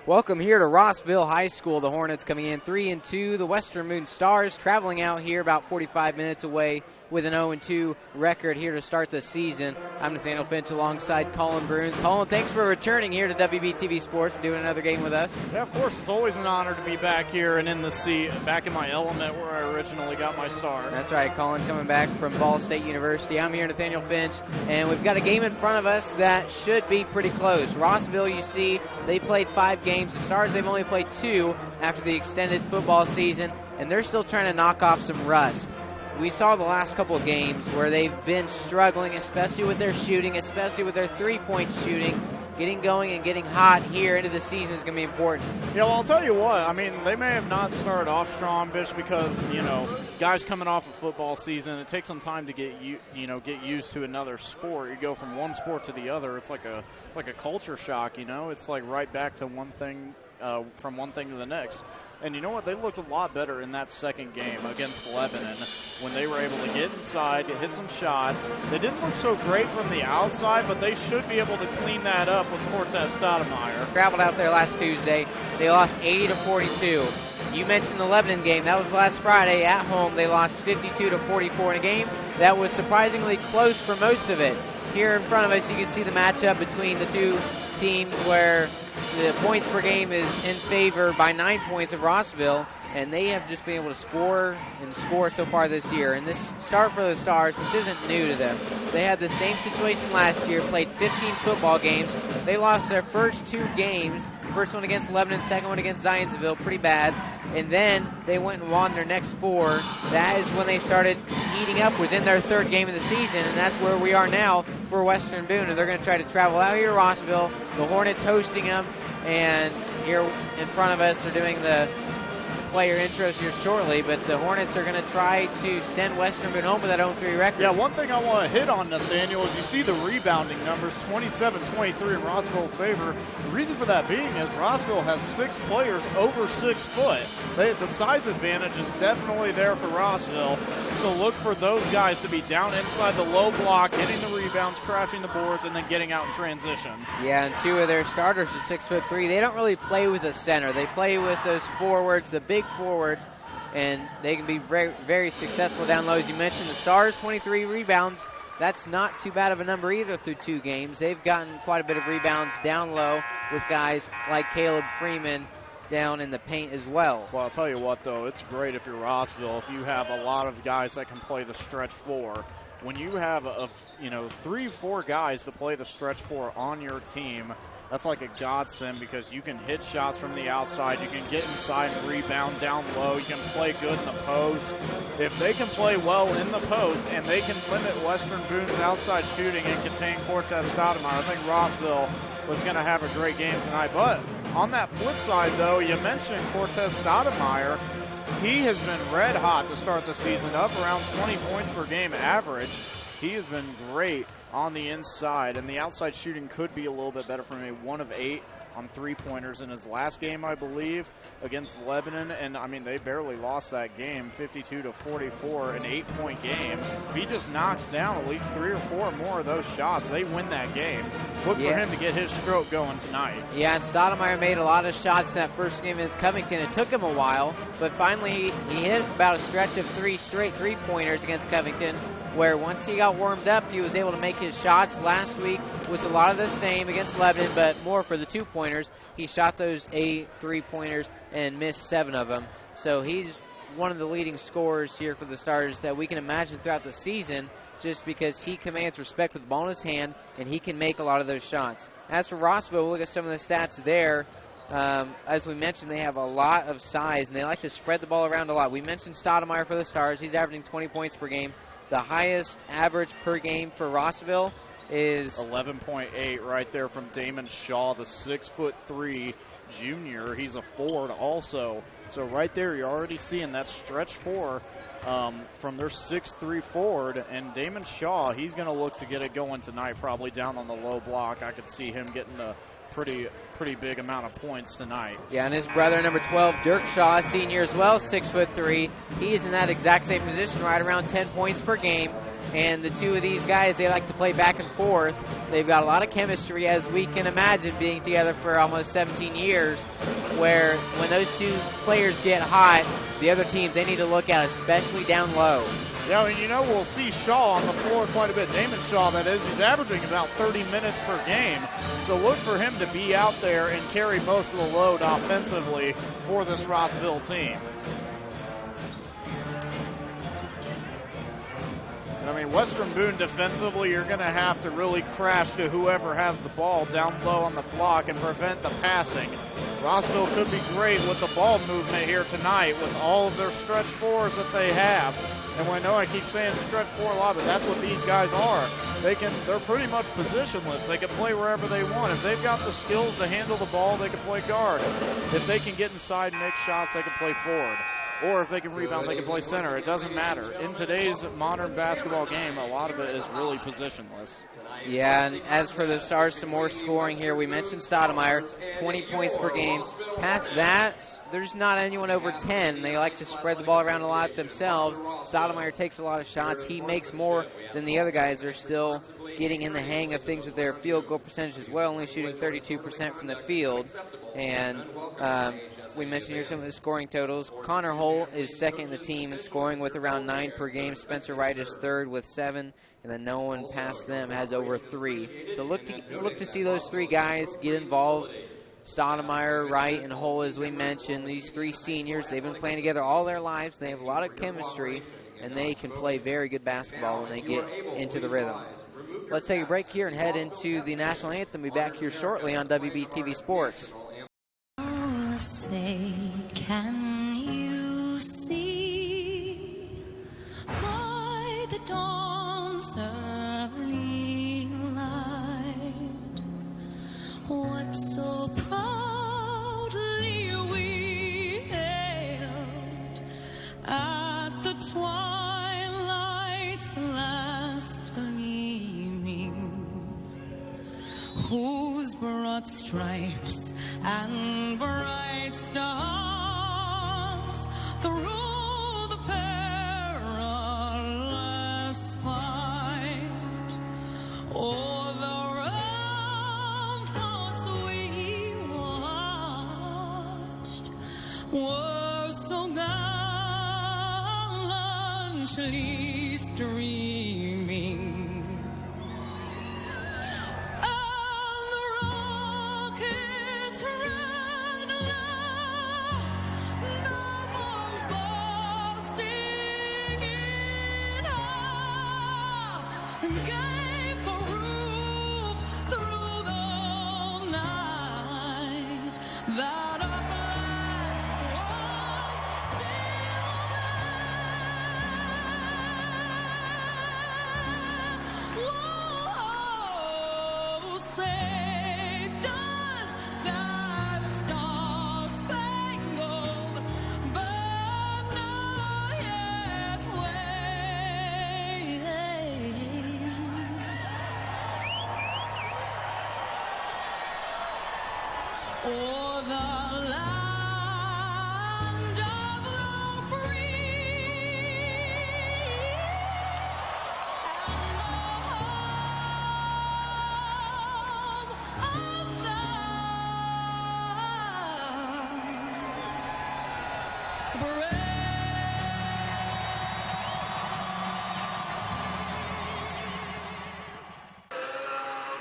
Welcome here to Rossville High School. The Hornets coming in 3-2. The Western Boone Stars traveling out here about 45 minutes away with an 0-2 record here to start the season. I'm Nathaniel Finch alongside Kollin Brunes. Kollin, thanks for returning here to WBTV Sports and doing another game with us. Yeah, of course. It's always an honor to be back here and in the seat, back in my element where I originally got my start. That's right, Kollin coming back from Ball State University. I'm here, Nathaniel Finch, and we've got a game in front of us that should be pretty close. Rossville, you see, they played 5 games. The Stars, they've only played 2 after the extended football season, and they're still trying to knock off some rust. We saw the last couple of games where they've been struggling, especially with their shooting, especially with their three-point shooting. Getting going and getting hot here into the season is going to be important. Yeah, well, I'll tell you what. I mean, they may have not started off strong, Bish, because, guys coming off a football season, it takes some time to get used to another sport. You go from one sport to the other. It's like a culture shock, It's like right back to one thing, from one thing to the next. And you know what? They looked a lot better in that second game against Lebanon when they were able to get inside, hit some shots. They didn't look so great from the outside, but they should be able to clean that up with Cortez Stoudemire. Traveled out there last Tuesday. They lost 80-42. You mentioned the Lebanon game. That was last Friday at home. They lost 52-44 in a game that was surprisingly close for most of it. Here in front of us, you can see the matchup between the two teams where the points per game is in favor by 9 points of Rossville, and they have just been able to score and score so far this year. And this start for the Stars, this isn't new to them. They had the same situation last year, played 15 football games. They lost their first 2 games, first one against Lebanon, second one against Zionsville, pretty bad. And then they went and won their next 4. That is when they started heating up, was in their 3rd game of the season, and that's where we are now for Western Boone. And they're going to try to travel out here to Rossville. The Hornets hosting them, and here in front of us, they're doing the player intros here shortly, but the Hornets are going to try to send Western Boone home with that 0-3 record. Yeah, one thing I want to hit on, Nathaniel, is you see the rebounding numbers, 27-23 in Rossville's favor. The reason for that being is Rossville has 6 players over 6 foot. The size advantage is definitely there for Rossville, so look for those guys to be down inside the low block, getting the rebounds, crashing the boards, and then getting out in transition. Yeah, and 2 of their starters are 6'3". They don't really play with a center. They play with those forwards, the big forwards, and they can be very, very successful down low. As you mentioned, the Stars, 23 rebounds. That's not too bad of a number either through 2 games. They've gotten quite a bit of rebounds down low with guys like Caleb Freeman down in the paint as well. Well, I'll tell you what, though, it's great if you're Rossville, if you have a lot of guys that can play the stretch 4. When you have 3-4 guys to play the stretch 4 on your team, that's like a godsend because you can hit shots from the outside, you can get inside and rebound down low, you can play good in the post. If they can play well in the post and they can limit Western Boone's outside shooting and contain Cortez Stoudemire, I think Rossville was going to have a great game tonight. But on that flip side, though, you mentioned Cortez Stoudemire. He has been red hot to start the season, up around 20 points per game average. He has been great on the inside, and the outside shooting could be a little bit better for him. 1 of 8 on 3-pointers in his last game, I believe, against Lebanon. And, I mean, they barely lost that game, 52-44, an 8-point game. If he just knocks down at least 3 or 4 more of those shots, they win that game. Look for him to get his stroke going tonight. Yeah, and Stoudemire made a lot of shots in that first game against Covington. It took him a while, but finally he hit about a stretch of 3 straight 3-pointers against Covington, where once he got warmed up, he was able to make his shots. Last week was a lot of the same against Lebanon, but more for the 2-pointers. He shot those 8 3-pointers and missed 7 of them. So he's one of the leading scorers here for the Stars that we can imagine throughout the season, just because he commands respect with the ball in his hand, and he can make a lot of those shots. As for Rossville, we'll look at some of the stats there. As we mentioned, they have a lot of size, and they like to spread the ball around a lot. We mentioned Stoudemire for the Stars. He's averaging 20 points per game. The highest average per game for Rossville is 11.8 right there from Damon Shaw, the 6'3" junior. He's a forward also. So right there, you're already seeing that stretch 4 from their 6'3" forward. And Damon Shaw, he's going to look to get it going tonight, probably down on the low block. I could see him getting a pretty big amount of points tonight. Yeah, and his brother, number 12, Dirk Shaw, senior as well, 6'3". He's in that exact same position, right around 10 points per game. And the two of these guys, they like to play back and forth. They've got a lot of chemistry, as we can imagine, being together for almost 17 years, where when those two players get hot, the other teams, they need to look at, especially down low. Yeah, and we'll see Shaw on the floor quite a bit. Damon Shaw, that is. He's averaging about 30 minutes per game. So look for him to be out there and carry most of the load offensively for this Rossville team. Western Boone defensively, you're going to have to really crash to whoever has the ball down low on the block and prevent the passing. Rossville could be great with the ball movement here tonight with all of their stretch fours that they have. And I know I keep saying stretch four a lot, but that's what these guys are. They're pretty much positionless. They can play wherever they want. If they've got the skills to handle the ball, they can play guard. If they can get inside and make shots, they can play forward. Or if they can rebound, they can play center. It doesn't matter. In today's modern basketball game, a lot of it is really positionless. Yeah, and as for the Stars, some more scoring here. We mentioned Stoudemire, 20 points per game. Past that, there's not anyone over 10. They like to spread the ball around a lot themselves. Stoudemire takes a lot of shots. He makes more than the other guys. They're still getting in the hang of things with their field goal percentage as well, only shooting 32% from the field. And we mentioned here some of the scoring totals. Connor Holt is second in the team in scoring with around 9 per game. Spencer Wright is third with 7, and then no one past them has over 3. So look to see those 3 guys get involved. Stoudemire, Wright, and Hull, as we mentioned. These 3 seniors, they've been playing together all their lives. They have a lot of chemistry, and they can play very good basketball when they get into the rhythm. Let's take a break here and head into the national anthem. We'll be back here shortly on WBTV Sports. Say, can you see by the dawn's early light what so proudly we hailed at the twilight's last gleaming, whose broad stripes and bright stars through the perilous fight o'er the ramparts we watched were so gallantly streaming.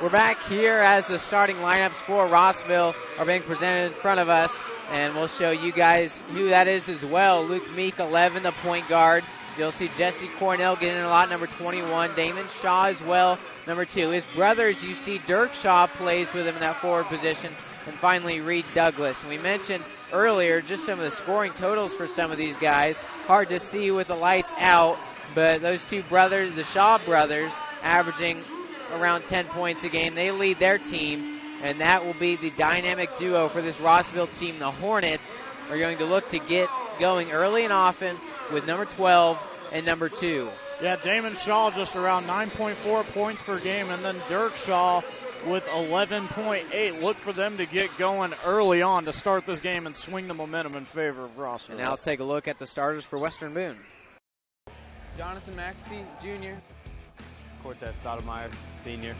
We're back here as the starting lineups for Rossville are being presented in front of us, and we'll show you guys who that is as well. Luke Meek, 11, the point guard. You'll see Jesse Cornell getting in a lot, number 21. Damon Shaw as well, number 2. His brothers, you see Dirk Shaw plays with him in that forward position. And finally, Reed Douglas. And we mentioned earlier just some of the scoring totals for some of these guys. Hard to see with the lights out, but those 2 brothers, the Shaw brothers, averaging around 10 points a game. They lead their team, and that will be the dynamic duo for this Rossville team. The Hornets are going to look to get going early and often with number 12 and number 2. Yeah, Damon Shaw just around 9.4 points per game, and then Dirk Shaw with 11.8. Look for them to get going early on to start this game and swing the momentum in favor of Rossville. And now let's take a look at the starters for Western Boone. Jonathan McAfee, Jr., Cortez Stoudemire, senior.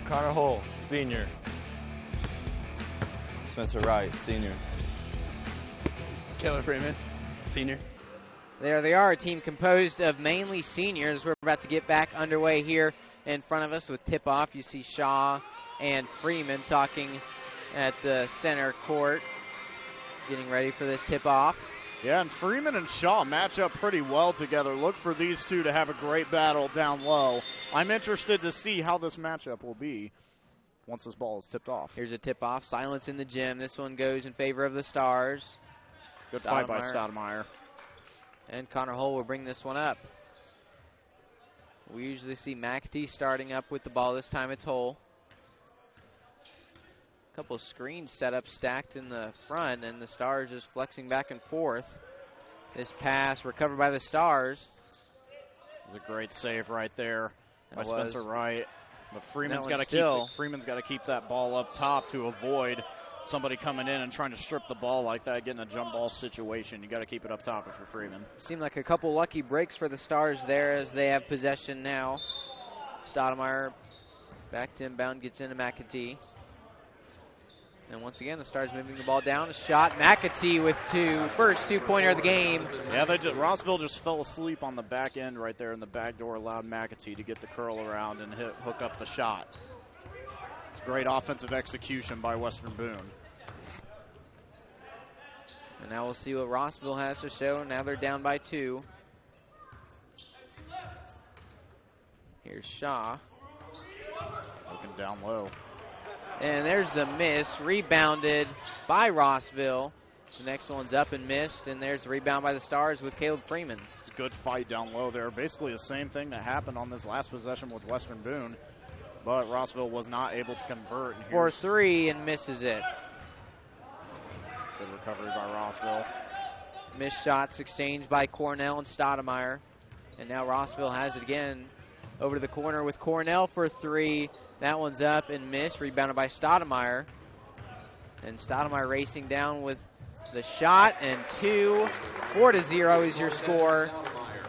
Connor Hull, senior. Spencer Wright, senior. Caleb Freeman, senior. There they are, a team composed of mainly seniors. We're about to get back underway here in front of us with tip-off. You see Shaw and Freeman talking at the center court, getting ready for this tip-off. Yeah, and Freeman and Shaw match up pretty well together. Look for these two to have a great battle down low. I'm interested to see how this matchup will be once this ball is tipped off. Here's a tip-off. Silence in the gym. This one goes in favor of the Stars. Good fight by Stoudemire. And Connor Hull will bring this one up. We usually see McAtee starting up with the ball. This time it's Hull. A couple of screens set up, stacked in the front, and the Stars just flexing back and forth. This pass recovered by the Stars. It was a great save right there by Spencer Wright. But Freeman's got to keep that ball up top to avoid somebody coming in and trying to strip the ball like that, getting a jump ball situation. You got to keep it up top if you're Freeman. Seemed like a couple lucky breaks for the Stars there as they have possession now. Stoudemire back to inbound, gets into McAtee. And once again, the Stars moving the ball down. A shot, McAtee with first two-pointer of the game. Yeah, Rossville just fell asleep on the back end right there, and the back door allowed McAtee to get the curl around and hook up the shot. It's great offensive execution by Western Boone. And now we'll see what Rossville has to show. Now they're down by 2. Here's Shaw. Looking down low. And there's the miss, rebounded by Rossville. The next one's up and missed, and there's the rebound by the Stars with Caleb Freeman. It's a good fight down low there. Basically the same thing that happened on this last possession with Western Boone, but Rossville was not able to convert. For 3 and misses it. Good recovery by Rossville. Missed shots exchanged by Cornell and Stoudemire. And now Rossville has it again. Over to the corner with Cornell for 3. That one's up and missed, rebounded by Stoudemire. And Stoudemire racing down with the shot, and 2. 4-0 is your score.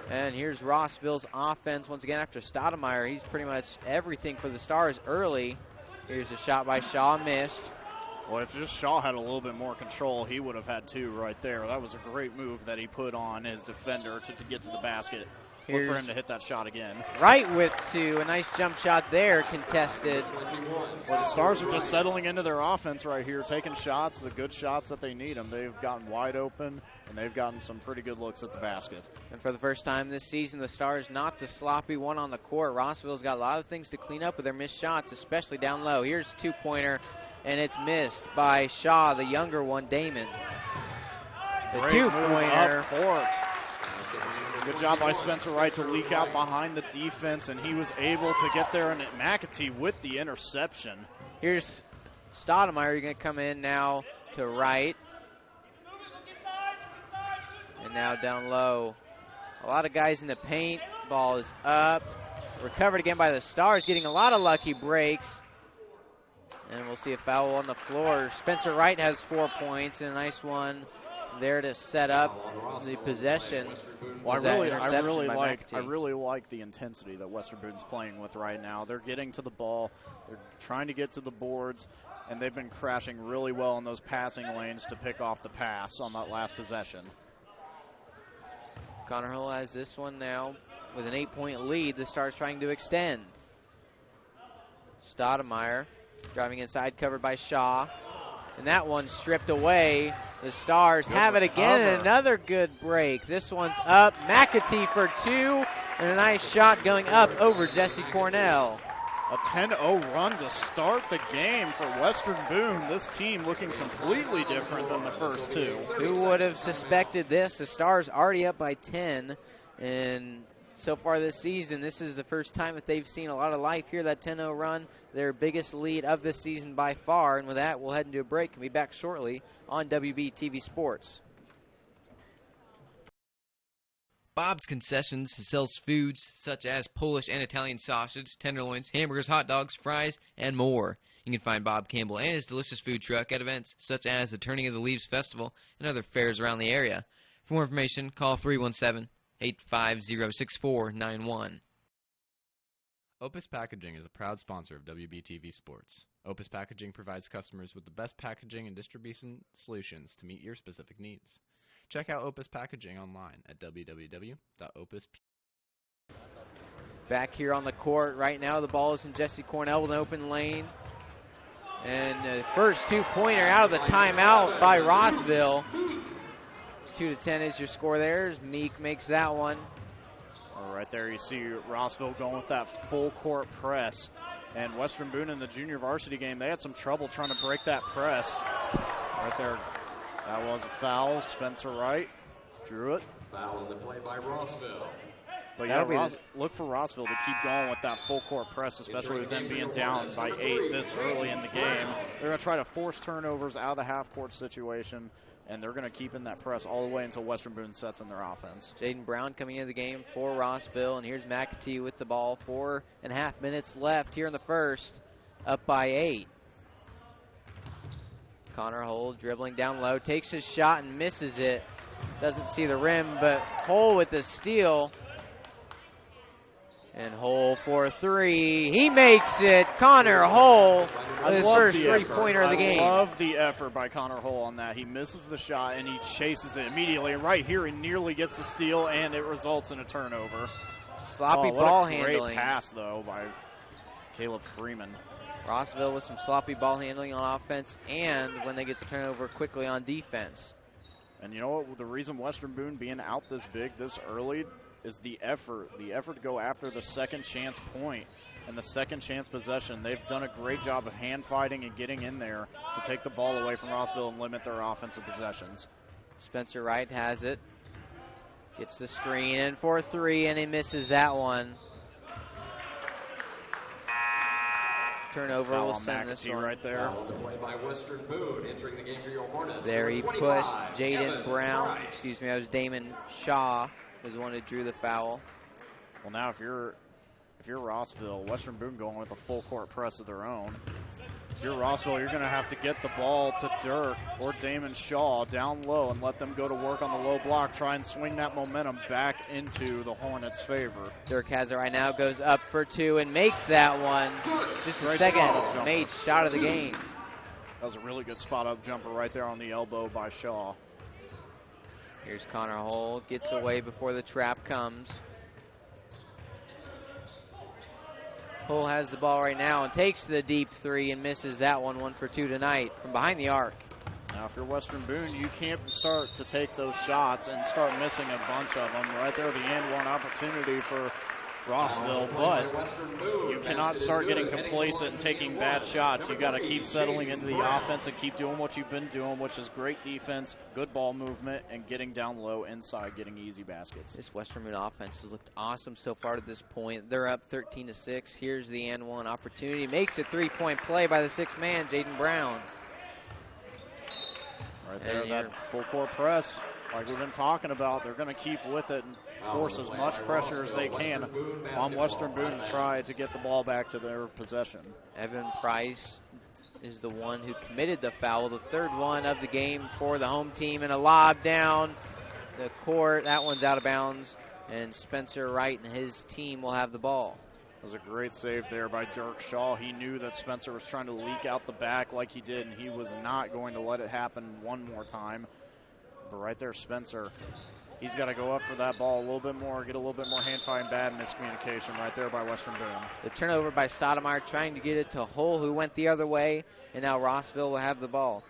And here's Rossville's offense once again after Stoudemire. He's pretty much everything for the Stars early. Here's a shot by Shaw, missed. Well, if just Shaw had a little bit more control, he would have had 2 right there. That was a great move that he put on his defender to get to the basket. Look for him to hit that shot again. Right with 2. A nice jump shot there, contested. Well, the Stars are just settling into their offense right here, taking shots, the good shots that they need them. They've gotten wide open, and they've gotten some pretty good looks at the basket. And for the first time this season, the Stars not the sloppy one on the court. Rossville's got a lot of things to clean up with their missed shots, especially down low. Here's a 2-pointer, and it's missed by Shaw, the younger one, Damon. The 2-pointer. Up court. Good job by Spencer Wright to leak out behind the defense, and he was able to get there, and McAtee with the interception. Here's Stoudemire. You're going to come in now to Wright. And now down low. A lot of guys in the paint. Ball is up. Recovered again by the Stars, getting a lot of lucky breaks. And we'll see a foul on the floor. Spencer Wright has 4 points, and a nice one there to set up the possession. Well, I really like the intensity that Western Boone's playing with right now. They're getting to the ball, they're trying to get to the boards, and they've been crashing really well in those passing lanes to pick off the pass on that last possession. Connor Hull has this one now with an 8-point lead. The Stars trying to extend. Stoudemire driving inside, covered by Shaw. And that one stripped away. The Stars have it again, and another good break. This one's up. McAtee for 2, and a nice shot going up over Jesse Cornell. A 10-0 run to start the game for Western Boone. This team looking completely different than the first 2. Who would have suspected this? The Stars already up by 10, and so far this season, this is the first time that they've seen a lot of life here, that 10-0 run, their biggest lead of the season by far. And with that, we'll head into a break and be back shortly on WBTV Sports. Bob's Concessions sells foods such as Polish and Italian sausage, tenderloins, hamburgers, hot dogs, fries, and more. You can find Bob Campbell and his delicious food truck at events such as the Turning of the Leaves Festival and other fairs around the area. For more information, call 317-850-6491. Opus Packaging is a proud sponsor of WBTV Sports. Opus Packaging provides customers with the best packaging and distribution solutions to meet your specific needs. Check out Opus Packaging online at www.opus. Back here on the court right now, the ball is in Jesse Cornell with an open lane. And the first two-pointer out of the timeout by Rossville. 2-10 is your score there as Meek makes that one. All right there, you see Rossville going with that full court press. And Western Boone in the junior varsity game, they had some trouble trying to break that press. Right there, that was a foul. Spencer Wright drew it. Foul on the play by Rossville. But yeah, look for Rossville to keep going with that full court press, especially with them being down by 8 this early in the game. They're going to try to force turnovers out of the half-court situation, and they're going to keep in that press all the way until Western Boone sets in their offense. Jaden Brown coming into the game for Rossville, and here's McAtee with the ball. 4.5 minutes left here in the first, up by 8. Connor Hull dribbling down low, takes his shot and misses it. Doesn't see the rim, but Hull with the steal. And Hull for 3. He makes it. Connor Hull with his first three-pointer of the game. I love the effort by Connor Hull on that. He misses the shot, and he chases it immediately. And right here, he nearly gets the steal, and it results in a turnover. Sloppy ball handling. Great pass, though, by Caleb Freeman. Rossville with some sloppy ball handling on offense, and when they get the turnover quickly on defense. And you know what? The reason Western Boone being out this big this early is the effort to go after the second chance point and the second chance possession. They've done a great job of hand fighting and getting in there to take the ball away from Rossville and limit their offensive possessions. Spencer Wright has it. Gets the screen in for 3, and he misses that one. Turnover will send this one. Right there. By Western Boone, entering the game for your Hornets. There he pushed Jaden Brown. Excuse me, that was Damon Shaw was the one who drew the foul. Well, now if you're Rossville, Western Boone going with a full court press of their own. If you're Rossville, you're going to have to get the ball to Dirk or Damon Shaw down low and let them go to work on the low block, try and swing that momentum back into the Hornets' favor. Dirk has it right now, goes up for 2 and makes that one. Just a second made shot of the game. That was a really good spot-up jumper right there on the elbow by Shaw. Here's Connor Hull, gets away before the trap comes. Hull has the ball right now and takes the deep 3 and misses that one. 1 for 2 tonight from behind the arc. Now, if you're Western Boone, you can't start to take those shots and start missing a bunch of them. Right there, the end one opportunity for Rossville, but you cannot start getting complacent and taking bad shots. You got to keep settling into the offense and keep doing what you've been doing, which is great defense, good ball movement, and getting down low inside, getting easy baskets. This Western Boone offense has looked awesome so far to this point. They're up 13-6. Here's the and one opportunity. Makes a 3-point play by the 6th man, Jaden Brown. Right there, that full court press. Like we've been talking about, they're going to keep with it and force as much pressure as they can on Western Boone to try to get the ball back to their possession. Evan Price is the one who committed the foul, the 3rd one of the game for the home team, and a lob down the court. That one's out of bounds, and Spencer Wright and his team will have the ball. That was a great save there by Dirk Shaw. He knew that Spencer was trying to leak out the back like he did, and he was not going to let it happen one more time. But right there, Spencer, he's got to go up for that ball a little bit more, get a little bit more hand-fighting, bad miscommunication right there by Western Boone. The turnover by Stoudemire trying to get it to Hull, who went the other way, and now Rossville will have the ball.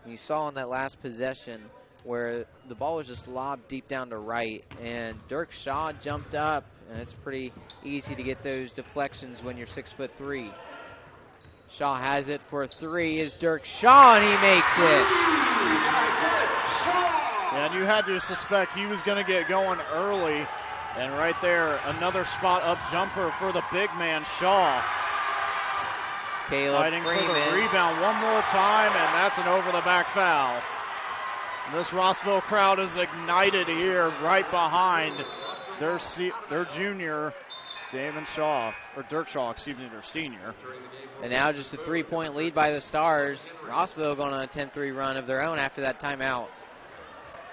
And you saw on that last possession where the ball was just lobbed deep down to right, and Dirk Shaw jumped up, and it's pretty easy to get those deflections when you're 6'3". Shaw has it for 3 is Dirk Shaw, and he makes it. And you had to suspect he was going to get going early. And right there, another spot-up jumper for the big man, Shaw. Caleb fighting Freeman for the rebound one more time, and that's an over-the-back foul. And this Rossville crowd is ignited here right behind their junior, Damon Shaw, or Dirk Shaw, excuse me, their senior. And now just a 3-point lead by the Stars. Rossville going on a 10-3 run of their own after that timeout.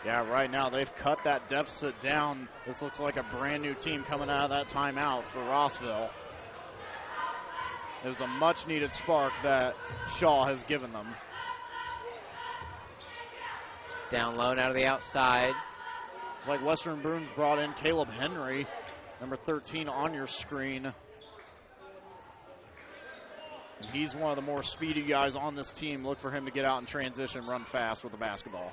Yeah, right now they've cut that deficit down. This looks like a brand new team coming out of that timeout for Rossville. It was a much-needed spark that Shaw has given them. Down low, out of the outside. It's like Western Brunes brought in Caleb Henry, number 13 on your screen. He's one of the more speedy guys on this team. Look for him to get out in transition, run fast with the basketball.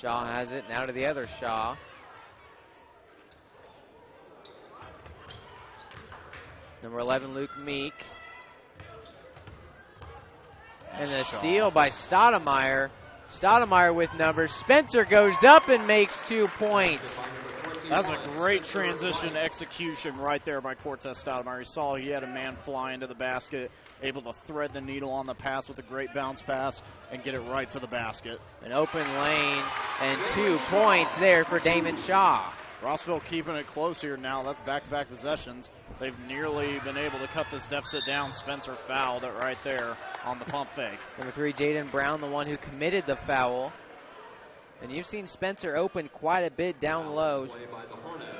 Shaw has it, now to the other Shaw. Number 11, Luke Meek. And the steal by Stoudemire. Stoudemire with numbers. Spencer goes up and makes 2 points. That's a great transition execution right there by Cortez Stoudemire. You saw he had a man fly into the basket, able to thread the needle on the pass with a great bounce pass and get it right to the basket. An open lane and 2 points there for Damon Shaw. Rossville keeping it close here now. That's back-to-back possessions. They've nearly been able to cut this deficit down. Spencer fouled it right there on the pump fake. Number 3, Jaden Brown, the one who committed the foul. And you've seen Spencer open quite a bit down low.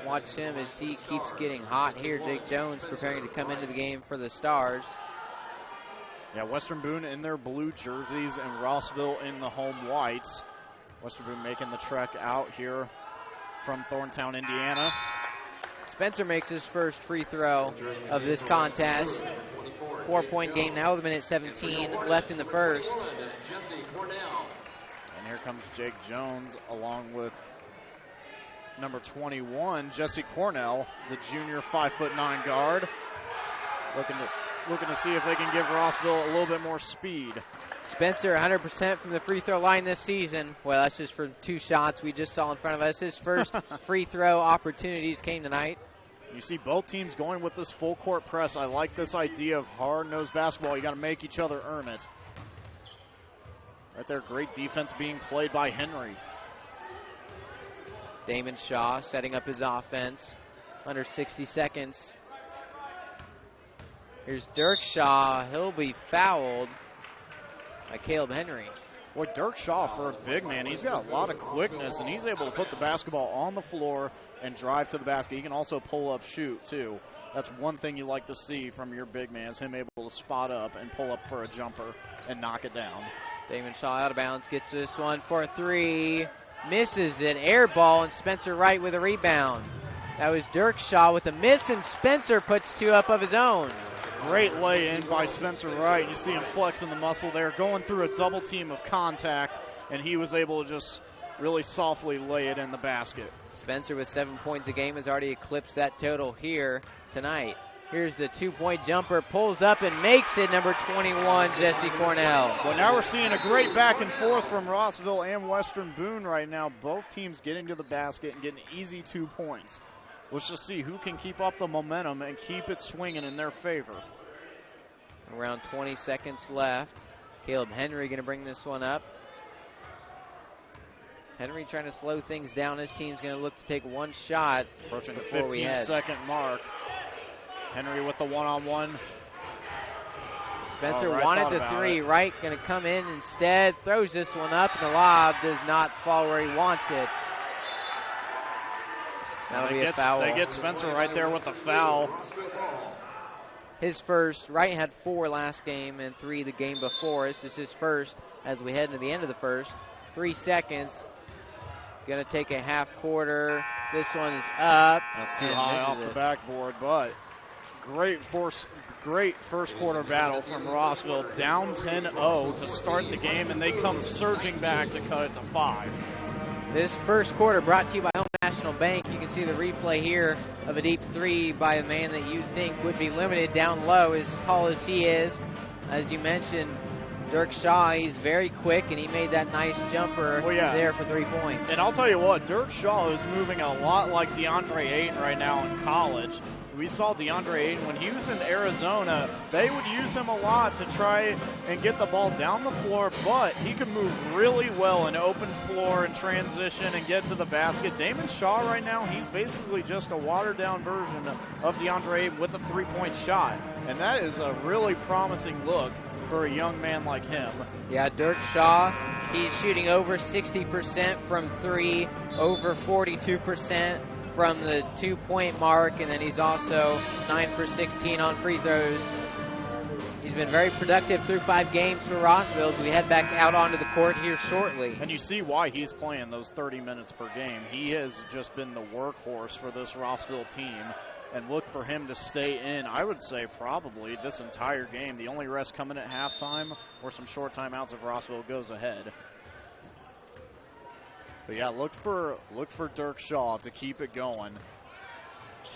Watch him as he keeps getting hot here. Jake Jones preparing to come into the game for the Stars. Yeah, Western Boone in their blue jerseys and Rossville in the home whites. Western Boone making the trek out here from Thorntown, Indiana. Spencer makes his first free throw of this contest. 4-point game now with a minute 17 left in the first. And here comes Jake Jones along with number 21, Jesse Cornell, the junior 5'9" guard. Looking to see if they can give Rossville a little bit more speed. Spencer 100% from the free throw line this season. Well, that's just for 2 shots we just saw in front of us. His first free throw opportunities came tonight. You see both teams going with this full court press. I like this idea of hard-nosed basketball. You got to make each other earn it. Right there, great defense being played by Henry. Damon Shaw setting up his offense. Under 60 seconds. Here's Dirk Shaw. He'll be fouled by Caleb Henry. Boy, Dirk Shaw, for a big man, he's got a lot of quickness, and he's able to put the basketball on the floor and drive to the basket. He can also pull up shoot, too. That's one thing you like to see from your big man, is him able to spot up and pull up for a jumper and knock it down. Damon Shaw out of bounds, gets this one for 3. Misses it, air ball, and Spencer Wright with a rebound. That was Dirk Shaw with a miss, and Spencer puts 2 up of his own. Great lay-in by Spencer Wright. You see him flexing the muscle there, going through a double team of contact, and he was able to just really softly lay it in the basket. Spencer with 7 points a game has already eclipsed that total here tonight. Here's the 2-point jumper, pulls up and makes it, number 21, Jesse Cornell. Well, now we're seeing a great back and forth from Rossville and Western Boone right now. Both teams getting to the basket and getting easy 2 points. Let's just see who can keep up the momentum and keep it swinging in their favor. Around 20 seconds left. Caleb Henry going to bring this one up. Henry trying to slow things down. His team's going to look to take 1 shot approaching the before we head. 15-second mark. Henry with the one-on-one. Spencer wanted the 3. Wright going to come in instead. Throws this one up, and the lob does not fall where he wants it. That'll be a foul. They get Spencer right there with the foul. His first. Wright had 4 last game and 3 the game before. This is his first as we head into the end of the first. 3 seconds. Going to take a half quarter. This one is up. That's too high off the backboard, but great first quarter battle from Rossville. Down 10-0 to start the game, and they come surging back to cut it to 5. This first quarter brought to you by Home National Bank. You can see the replay here of a deep 3 by a man that you think would be limited down low, as tall as he is. As you mentioned, Dirk Shaw, he's very quick, and he made that nice jumper there for 3 points. And I'll tell you what, Dirk Shaw is moving a lot like DeAndre Ayton right now in college. We saw DeAndre Ayton when he was in Arizona. They would use him a lot to try and get the ball down the floor, but he could move really well in open floor and transition and get to the basket. Damon Shaw right now, he's basically just a watered-down version of DeAndre Ayton with a 3-point shot. And that is a really promising look for a young man like him. Yeah, Dirk Shaw, he's shooting over 60% from 3, over 42% from the 2-point mark, and then he's also 9 for 16 on free throws. He's been very productive through 5 games for Rossville as we head back out onto the court here shortly. And you see why he's playing those 30 minutes per game. He has just been the workhorse for this Rossville team, and look for him to stay in, I would say, probably this entire game. The only rest coming at halftime or some short timeouts if Rossville goes ahead. But yeah, look for Dirk Shaw to keep it going.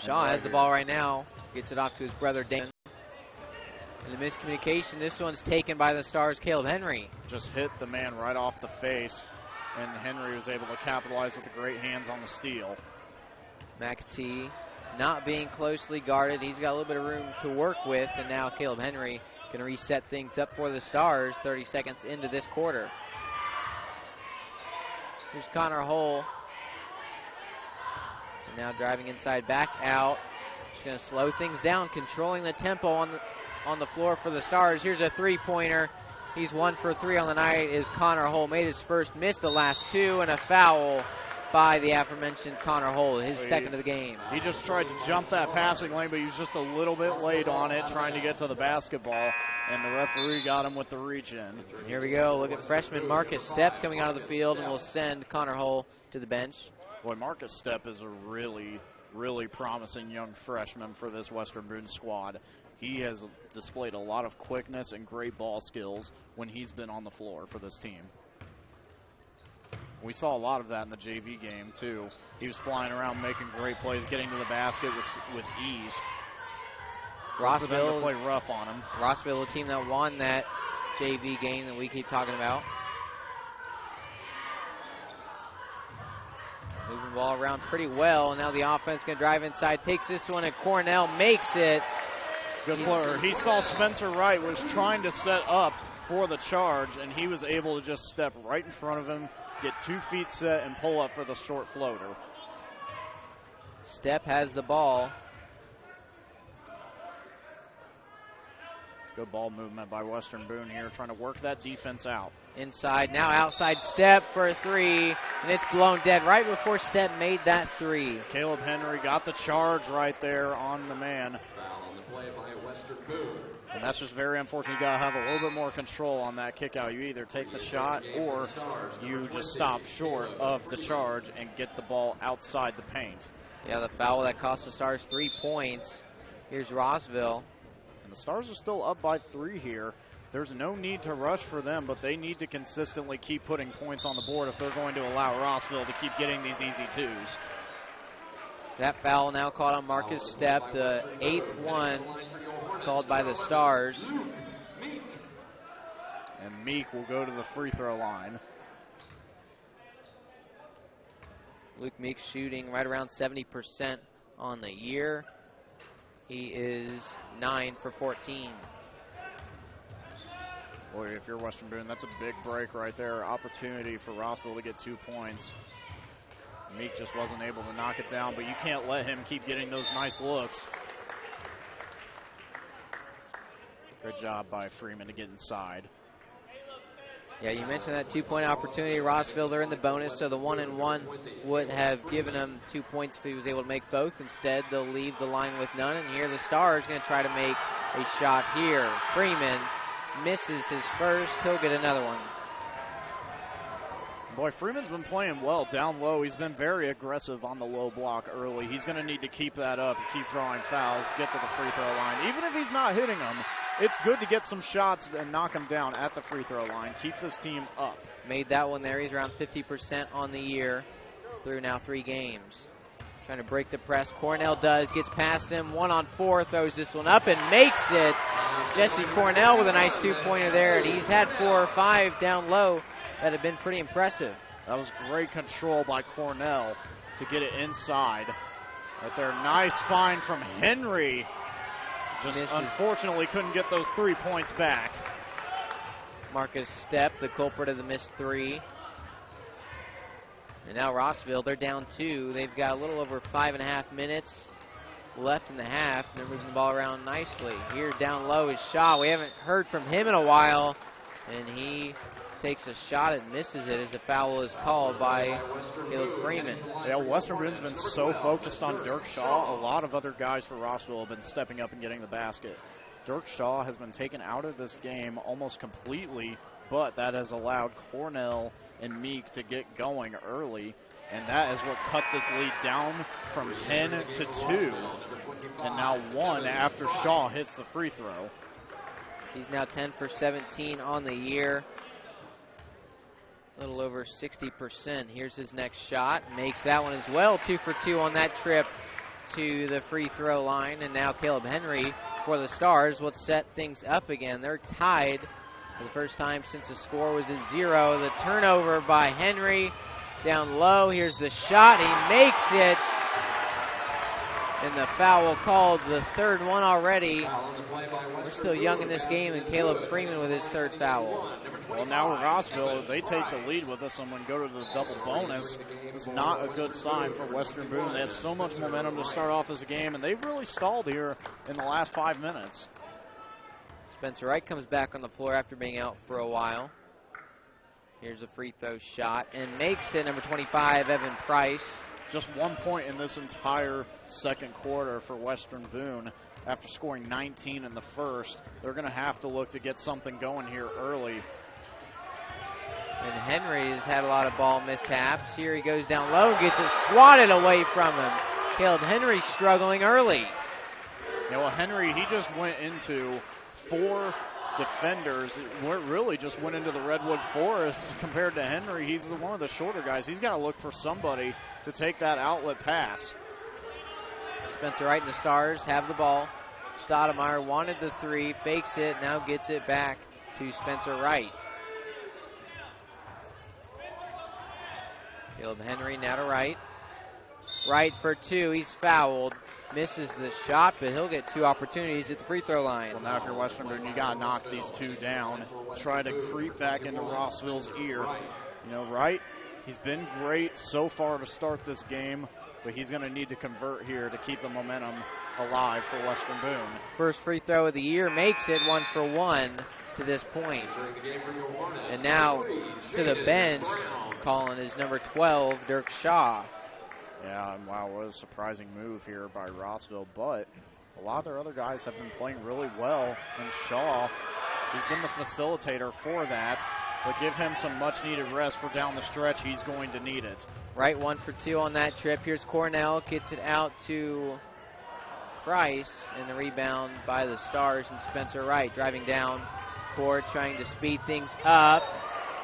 Shaw has the ball right now. Gets it off to his brother, Dan. And the miscommunication, this one's taken by the Stars' Caleb Henry. Just hit the man right off the face, and Henry was able to capitalize with the great hands on the steal. McAtee not being closely guarded. He's got a little bit of room to work with, and now Caleb Henry can reset things up for the Stars 30 seconds into this quarter. Here's Connor Hull. And now driving inside, back out. Just going to slow things down, controlling the tempo on the floor for the Stars. Here's a three-pointer. He's 1 for 3 on the night. Is Connor Hull made his first, missed the last 2, and a foul by the aforementioned Connor Hull, his second of the game. He just tried to jump that passing lane, but he was just a little bit late on it, trying to get to the basketball, and the referee got him with the reach in. Here we go. Look at freshman Marcus Stepp coming out of the field, and we'll send Connor Hull to the bench. Boy, Marcus Stepp is a really, really promising young freshman for this Western Boone squad. He has displayed a lot of quickness and great ball skills when he's been on the floor for this team. We saw a lot of that in the JV game, too. He was flying around, making great plays, getting to the basket with ease. Rossville to play rough on him. Rossville, a team that won that JV game that we keep talking about. Moving the ball around pretty well. Now the offense going to drive inside, takes this one, and Cornell makes it. Good floater. He saw Spencer Wright was trying to set up for the charge, and he was able to just step right in front of him, get 2 feet set, and pull up for the short floater. Stepp has the ball. Good ball movement by Western Boone here, trying to work that defense out. Inside, now outside Stepp for a 3, and it's blown dead right before Stepp made that 3. Caleb Henry got the charge right there on the man. Foul on the play by Western Boone. And that's just very unfortunate. You got to have a little bit more control on that kick out. You either take the shot or you just stop short of the charge and get the ball outside the paint. Yeah, the foul that cost the Stars 3 points. Here's Rossville. And the Stars are still up by 3 here. There's no need to rush for them, but they need to consistently keep putting points on the board if they're going to allow Rossville to keep getting these easy 2s. That foul now called on Marcus Stepp, the 8th one called by the Stars. And Meek will go to the free throw line. Luke Meek shooting right around 70% on the year. He is 9 for 14. Boy, if you're Western Boone, that's a big break right there. Opportunity for Rossville to get 2 points. Meek just wasn't able to knock it down, but you can't let him keep getting those nice looks. Good job by Freeman to get inside. Yeah, you mentioned that 2-point opportunity. Rossville, they're in the bonus, so the 1-and-1 would have given him 2 points if he was able to make both. Instead, they'll leave the line with none, and here the Stars going to try to make a shot here. Freeman misses his first. He'll get another one. Boy, Freeman's been playing well down low. He's been very aggressive on the low block early. He's going to need to keep that up and keep drawing fouls, get to the free throw line. Even if he's not hitting them, it's good to get some shots and knock them down at the free throw line. Keep this team up. Made that one there. He's around 50% on the year through now 3 games. Trying to break the press. Cornell does. Gets past him. 1-on-4. Throws this one up and makes it. Jesse Cornell with a nice 2-pointer there. And he's had 4 or 5 down low that have been pretty impressive. That was great control by Cornell to get it inside. Right there, nice find from Henry. Just Misses. Unfortunately couldn't get those 3 points back. Marcus Stepp, the culprit of the missed 3. And now Rossville, they're down 2. They've got a little over 5.5 minutes left in the half. They're moving the ball around nicely. Here down low is Shaw. We haven't heard from him in a while. And he takes a shot and misses it as the foul is called by Caleb Freeman. Yeah, Western Boone's been so focused on Dirk Shaw. A lot of other guys for Rossville have been stepping up and getting the basket. Dirk Shaw has been taken out of this game almost completely, but that has allowed Cornell and Meek to get going early, and that is what cut this lead down from 10 to 2, and now 1 after Shaw hits the free throw. He's now 10 for 17 on the year. A little over 60%. Here's his next shot. Makes that one as well. 2 for 2 on that trip to the free throw line. And now Caleb Henry for the Stars will set things up again. They're tied for the first time since the score was at 0. The turnover by Henry down low. Here's the shot. He makes it. And the foul called, the third one already. We're still young in this game, and Caleb Freeman with his third foul. Well, now Rossville, they take the lead with this one and go to the double bonus. It's not a good sign for Western Boone. They had so much momentum to start off this game, and they've really stalled here in the last 5 minutes. Spencer Wright comes back on the floor after being out for a while. Here's a free throw shot, and makes it, number 25, Evan Price. Just 1 point in this entire second quarter for Western Boone. After scoring 19 in the first, they're going to have to look to get something going here early. And Henry has had a lot of ball mishaps. Here he goes down low and gets it swatted away from him. Caleb Henry struggling early. Yeah, well, Henry, he just went into 4 defenders. It really just went into the Redwood Forest. Compared to Henry, he's one of the shorter guys. He's got to look for somebody to take that outlet pass. Spencer Wright and the Stars have the ball. Stoudemire wanted the 3, fakes it, now gets it back to Spencer Wright. Caleb Henry now to Wright. Wright for 2, he's fouled. Misses the shot, but he'll get 2 opportunities at the free throw line. Well, now if you're Western Boone, you got to knock these 2 down. Try to creep back into Rossville's ear. You know, Wright, he's been great so far to start this game, but he's going to need to convert here to keep the momentum alive for Western Boone. First free throw of the year, makes it 1 for 1 to this point. And now to the bench, Kollin is number 12, Dirk Shaw. Yeah, and wow, what a surprising move here by Rossville, but a lot of their other guys have been playing really well, and Shaw, he's been the facilitator for that, but give him some much-needed rest for down the stretch. He's going to need it. Right, 1 for 2 on that trip. Here's Cornell, gets it out to Price, and the rebound by the Stars, and Spencer Wright driving down court, trying to speed things up.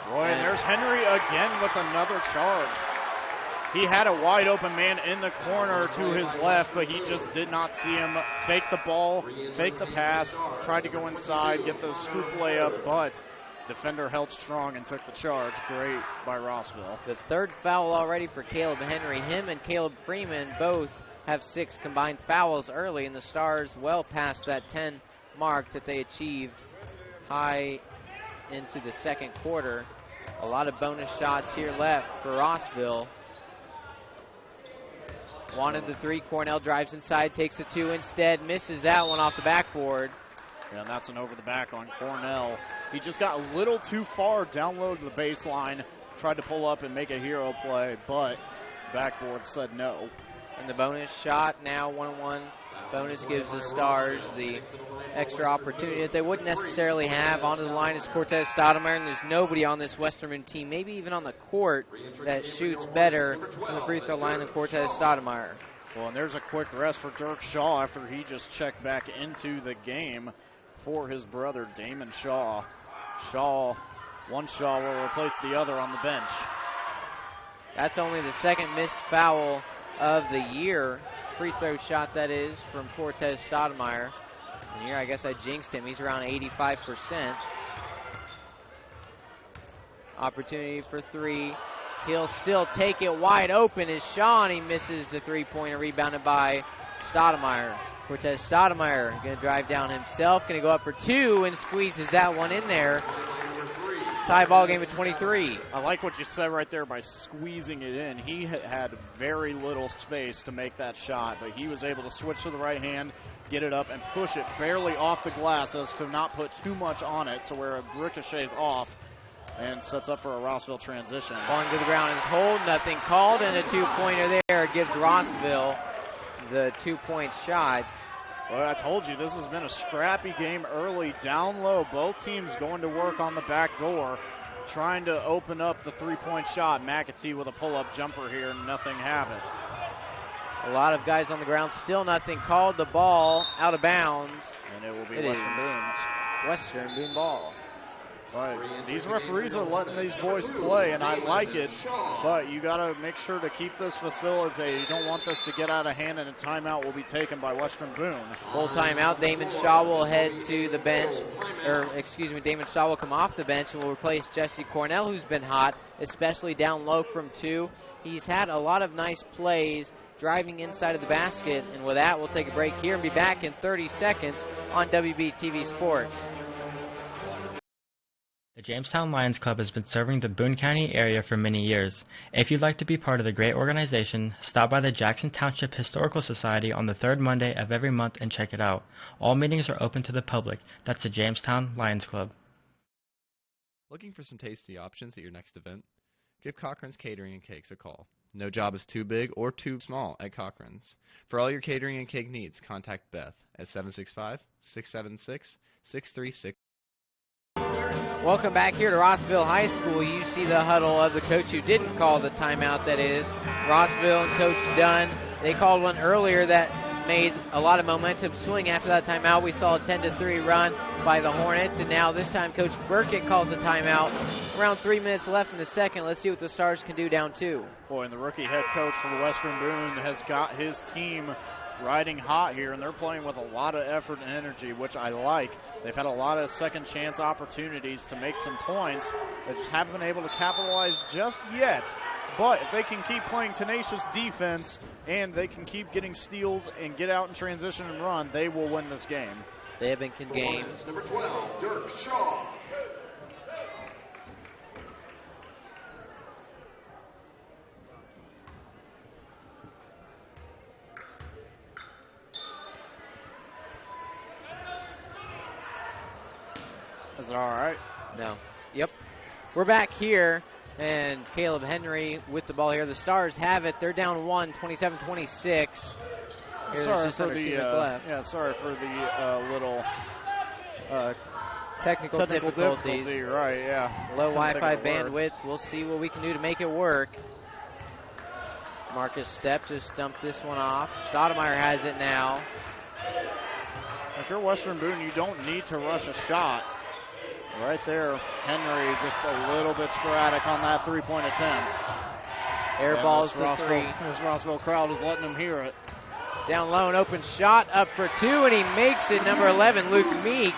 Boy, and there's Henry again with another charge. He had a wide open man in the corner to his left, but he just did not see him. Fake the ball, fake the pass, tried to go inside, get the scoop layup, but defender held strong and took the charge. Great by Rossville. The third foul already for Caleb Henry. Him and Caleb Freeman both have 6 combined fouls early, and the Stars well past that 10 mark that they achieved high into the second quarter. A lot of bonus shots here left for Rossville. Wanted the 3. Cornell drives inside, takes the 2 instead, misses that one off the backboard. Yeah, and that's an over the back on Cornell. He just got a little too far down low to the baseline, tried to pull up and make a hero play, but backboard said no. And the bonus shot now 1-1. Bonus gives the Stars the extra opportunity that they wouldn't necessarily have. Onto the line is Cortez Stoudemire, and there's nobody on this Western Boone team, maybe even on the court, that shoots better from the free throw line than Cortez Stoudemire. Well, and there's a quick rest for Dirk Shaw after he just checked back into the game for his brother, Damon Shaw. One Shaw will replace the other on the bench. That's only the second missed foul of the year. Free throw shot, that is, from Cortez Stoudemire. And here, I guess I jinxed him. He's around 85%. Opportunity for 3. He'll still take it wide open as Shaw, and he misses the 3-pointer, rebounded by Stoudemire. Cortez Stoudemire going to drive down himself, going to go up for 2 and squeezes that one in there. Tie ball game at 23. I like what you said right there by squeezing it in. He had very little space to make that shot, but he was able to switch to the right hand, get it up, and push it barely off the glass as to not put too much on it, so where it ricochets off and sets up for a Rossville transition. Falling to the ground is hold, nothing called, and a 2-pointer there gives Rossville the 2-point shot. Well, I told you this has been a scrappy game early, down low. Both teams going to work on the back door, trying to open up the three-point shot. McAtee with a pull-up jumper here, nothing have it. A lot of guys on the ground, still nothing. Called the ball out of bounds. And it will be It Western is Boone's. Western Boone ball. But these referees are letting these boys play, and I like it. But you got to make sure to keep this facilitated. You don't want this to get out of hand, and a timeout will be taken by Western Boone. Full timeout. Damon Shaw will head to the bench. Damon Shaw will come off the bench and will replace Jesse Cornell, who's been hot, especially down low from 2. He's had a lot of nice plays driving inside of the basket. And with that, we'll take a break here and be back in 30 seconds on WBTV Sports. The Jamestown Lions Club has been serving the Boone County area for many years. If you'd like to be part of the great organization, stop by the Jackson Township Historical Society on the third Monday of every month and check it out. All meetings are open to the public. That's the Jamestown Lions Club. Looking for some tasty options at your next event? Give Cochran's Catering and Cakes a call. No job is too big or too small at Cochran's. For all your catering and cake needs, contact Beth at 765-676-636. Welcome back here to Rossville High School. You see the huddle of the coach who didn't call the timeout, that is. Rossville and Coach Dunn, they called one earlier that made a lot of momentum swing after that timeout. We saw a 10-3 run by the Hornets, and now this time Coach Burkett calls a timeout. Around 3 minutes left in the second. Let's see what the Stars can do down 2. Boy, and the rookie head coach for Western Boone has got his team riding hot here, and they're playing with a lot of effort and energy, which I like. They've had a lot of second chance opportunities to make some points. They just haven't been able to capitalize just yet. But if they can keep playing tenacious defense and they can keep getting steals and get out in transition and run, they will win this game. They have been gamed. Number 12, Dirk Shaw. Is it all right? No. Yep. We're back here, and Caleb Henry with the ball here. The Stars have it. They're down 1, 27-26. Sorry for the 2 minutes left. Yeah, sorry for the little technical difficulties. Right, yeah. Low Wi-Fi bandwidth. We'll see what we can do to make it work. Marcus Stepp just dumped this one off. Stoudemire has it now. If you're Western Boone, you don't need to rush a shot. Right there, Henry just a little bit sporadic on that three-point attempt. Air balls for 3. This Rossville crowd is letting him hear it. Down low, an open shot up for 2, and he makes it. Number 11, Luke Meek,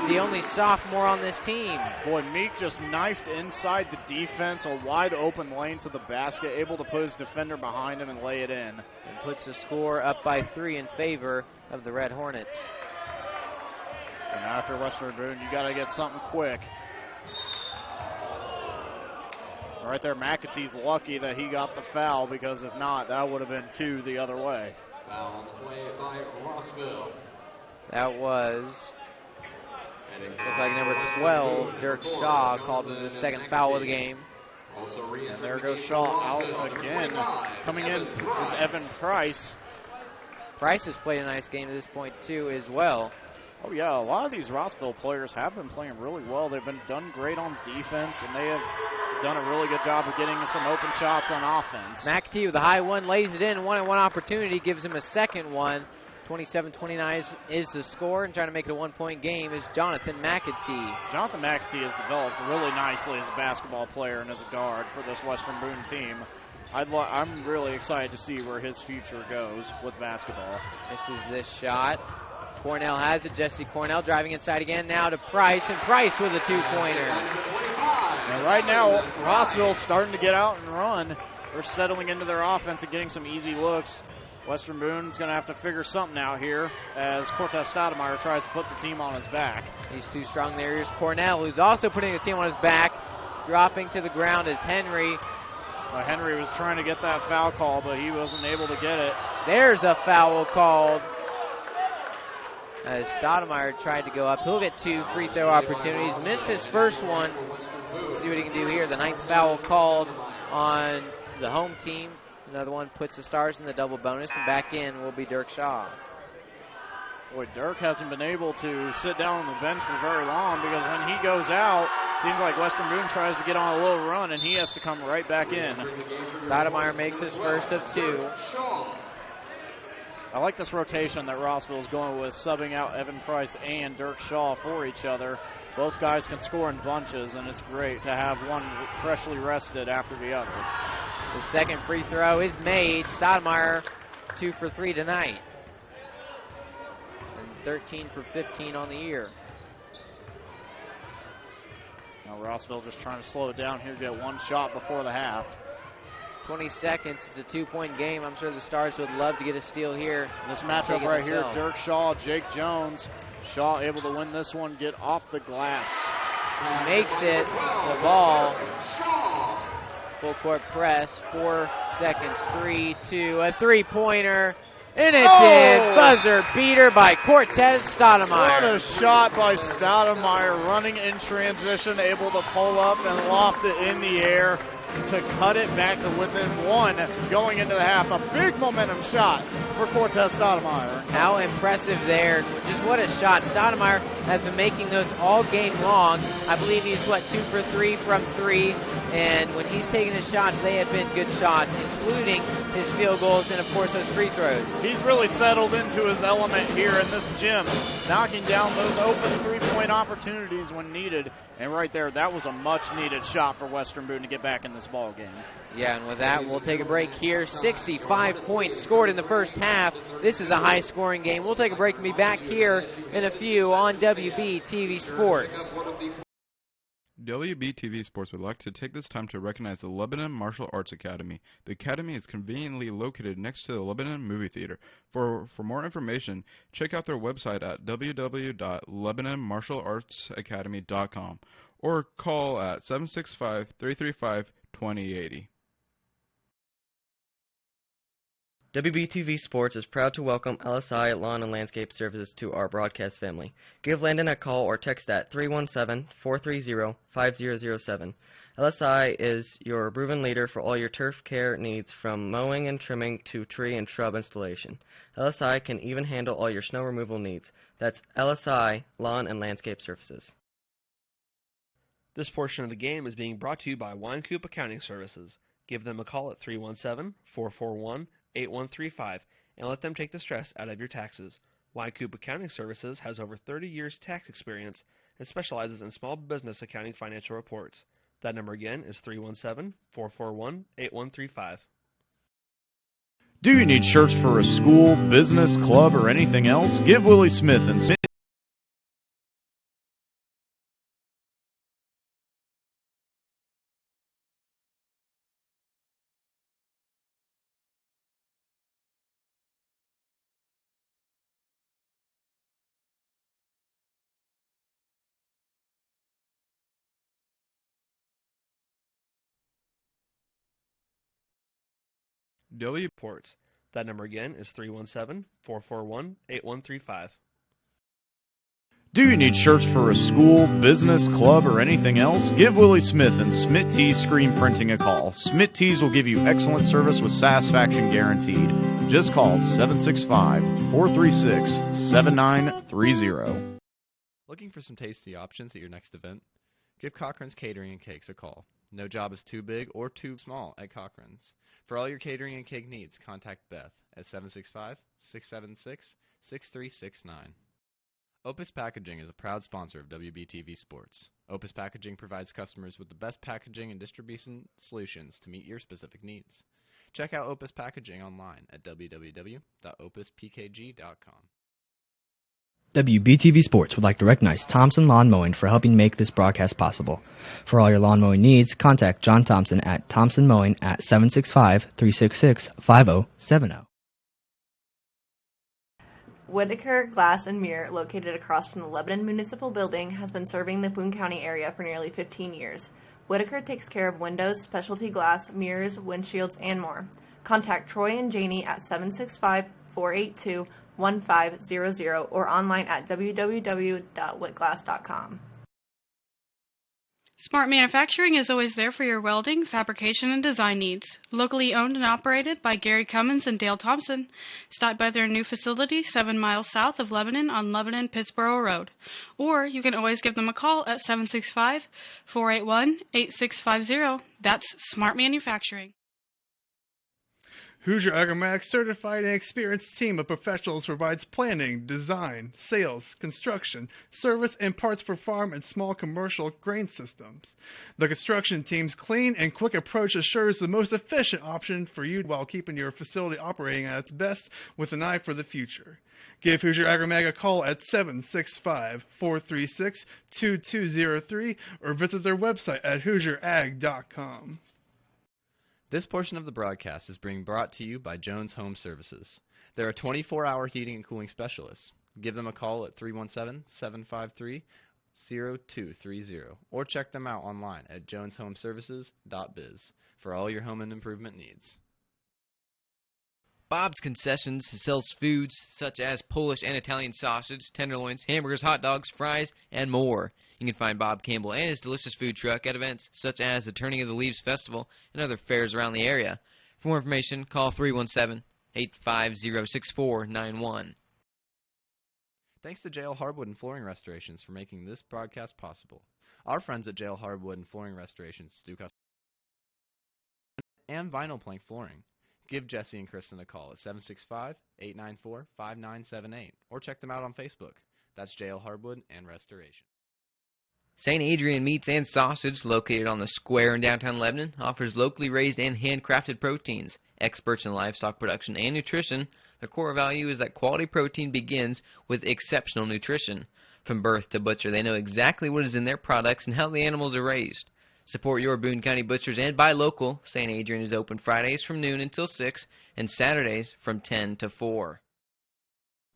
the only sophomore on this team. Boy, Meek just knifed inside the defense, a wide open lane to the basket, able to put his defender behind him and lay it in. And puts the score up by 3 in favor of the Red Hornets. And after Western Boone, you got to get something quick. Right there, McAtee's lucky that he got the foul, because if not, that would have been 2 the other way. Foul on the play by Rossville. That was, looked like number 12, Dirk Shaw, called the second foul of the game. And there goes Shaw out again. Coming in is Evan Price. Price has played a nice game to this point, too, as well. Oh, yeah, a lot of these Rossville players have been playing really well. They've been done great on defense, and they have done a really good job of getting some open shots on offense. McAtee with a high one, lays it in. 1-on-1 opportunity, gives him a second one. 27-29 is the score, and trying to make it a one-point game is Jonathan McAtee. Jonathan McAtee has developed really nicely as a basketball player and as a guard for this Western Boone team. I'm really excited to see where his future goes with basketball. This is this shot. Cornell has it. Jesse Cornell driving inside again now to Price, and Price with a two-pointer. And right now, Rossville's starting to get out and run. They're settling into their offense and getting some easy looks. Western Boone's going to have to figure something out here as Cortez Stoudemire tries to put the team on his back. He's too strong there. Here's Cornell, who's also putting the team on his back. Dropping to the ground is Henry. Henry was trying to get that foul call, but he wasn't able to get it. There's a foul called. As Stoudemire tried to go up. He'll get 2 free throw opportunities. Missed his first one. Let's see what he can do here. The 9th foul called on the home team. Another one puts the Stars in the double bonus, and back in will be Dirk Shaw. Boy, Dirk hasn't been able to sit down on the bench for very long because when he goes out, seems like Western Boone tries to get on a little run and he has to come right back in. Stoudemire makes his first of 2. I like this rotation that Rossville is going with, subbing out Evan Price and Dirk Shaw for each other. Both guys can score in bunches, and it's great to have one freshly rested after the other. The second free throw is made. Stoudemire 2 for 3 tonight. And 13 for 15 on the year. Now Rossville just trying to slow it down here, get one shot before the half. 20 seconds. It's a 2-point game. I'm sure the Stars would love to get a steal here. This matchup right here, Dirk Shaw, Jake Jones. Shaw able to win this one, get off the glass. He makes it. The ball. Full court press. 4 seconds. 3, 2. A three-pointer. And it's in. Buzzer beater by Cortez Stoudemire. What a shot by Stoudemire, running in transition, able to pull up and loft it in the air to cut it back to within 1 going into the half. A big momentum shot for Cortez Stoudemire. How impressive there. Just what a shot. Stoudemire has been making those all game long. I believe he's, 2 for 3 from 3. And when he's taking his shots, they have been good shots, including his field goals and, of course, those free throws. He's really settled into his element here in this gym, knocking down those open three-point opportunities when needed. And right there, that was a much-needed shot for Western Boone to get back in this ball game. Yeah, and with that, we'll take a break here. 65 points scored in the first half. This is a high-scoring game. We'll take a break and be back here in a few on WBTV Sports. WBTV Sports would like to take this time to recognize the Lebanon Martial Arts Academy. The academy is conveniently located next to the Lebanon Movie Theater. For more information, check out their website at www.lebanonmartialartsacademy.com or call at 765-335-2080. WBTV Sports is proud to welcome LSI Lawn and Landscape Services to our broadcast family. Give Landon a call or text at 317-430-5007. LSI is your proven leader for all your turf care needs, from mowing and trimming to tree and shrub installation. LSI can even handle all your snow removal needs. That's LSI Lawn and Landscape Services. This portion of the game is being brought to you by Winecoop Accounting Services. Give them a call at 317-441-8135 and let them take the stress out of your taxes. Winecoop Accounting Services has over 30 years tax experience and specializes in small business accounting financial reports. That number again is 317-441-8135. Do you need shirts for a school, business, club, or anything else? Give Willie Smith and W Ports. That number again is 317-441-8135. Do you need shirts for a school, business, club, or anything else? Give Willie Smith and Smith Tees Screen Printing a call. Smith Tees will give you excellent service with satisfaction guaranteed. Just call 765-436-7930. Looking for some tasty options at your next event? Give Cochran's Catering and Cakes a call. No job is too big or too small at Cochran's. For all your catering and cake needs, contact Beth at 765-676-6369. Opus Packaging is a proud sponsor of WBTV Sports. Opus Packaging provides customers with the best packaging and distribution solutions to meet your specific needs. Check out Opus Packaging online at www.opuspkg.com. WBTV Sports would like to recognize Thompson Lawn Mowing for helping make this broadcast possible. For all your lawn mowing needs, contact John Thompson at Thompson Mowing at 765-366-5070. Whitaker Glass and Mirror, located across from the Lebanon Municipal Building, has been serving the Boone County area for nearly 15 years. Whitaker takes care of windows, specialty glass, mirrors, windshields, and more. Contact Troy and Janie at 765-482-1500 or online at www.whitglass.com. Smart Manufacturing is always there for your welding, fabrication, and design needs. Locally owned and operated by Gary Cummins and Dale Thompson. Stop by their new facility 7 miles south of Lebanon on Lebanon-Pittsboro Road. Or you can always give them a call at 765-481-8650. That's Smart Manufacturing. Hoosier Agromatics certified and experienced team of professionals provides planning, design, sales, construction, service, and parts for farm and small commercial grain systems. The construction team's clean and quick approach assures the most efficient option for you while keeping your facility operating at its best with an eye for the future. Give Hoosier Agromag a call at 765-436-2203 or visit their website at HoosierAg.com. This portion of the broadcast is being brought to you by Jones Home Services. They're a 24-hour heating and cooling specialist. Give them a call at 317-753-0230 or check them out online at joneshomeservices.biz for all your home and improvement needs. Bob's Concessions sells foods such as Polish and Italian sausage, tenderloins, hamburgers, hot dogs, fries, and more. You can find Bob Campbell and his delicious food truck at events such as the Turning of the Leaves Festival and other fairs around the area. For more information, call 317-850-6491. Thanks to JL Hardwood and Flooring Restorations for making this broadcast possible. Our friends at JL Hardwood and Flooring Restorations do custom and vinyl plank flooring. Give Jesse and Kristen a call at 765-894-5978 or check them out on Facebook. That's JL Hardwood and Restoration. St. Adrian Meats and Sausage, located on the square in downtown Lebanon, offers locally raised and handcrafted proteins. Experts in livestock production and nutrition, their core value is that quality protein begins with exceptional nutrition. From birth to butcher, they know exactly what is in their products and how the animals are raised. Support your Boone County butchers and buy local. St. Adrian is open Fridays from noon until 6 and Saturdays from 10 to 4.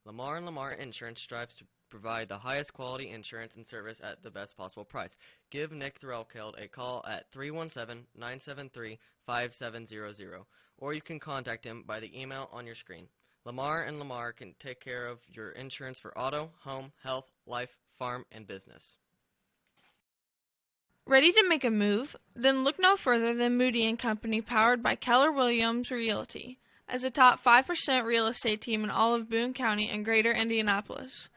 Lamar & Lamar Insurance strives to provide the highest quality insurance and service at the best possible price. Give Nick Threlkeld a call at 317-973-5700, or you can contact him by the email on your screen. Lamar & Lamar can take care of your insurance for auto, home, health, life, farm, and business. Ready to make a move? Then look no further than Moody & Company, powered by Keller Williams Realty, as a top 5% real estate team in all of Boone County and greater Indianapolis.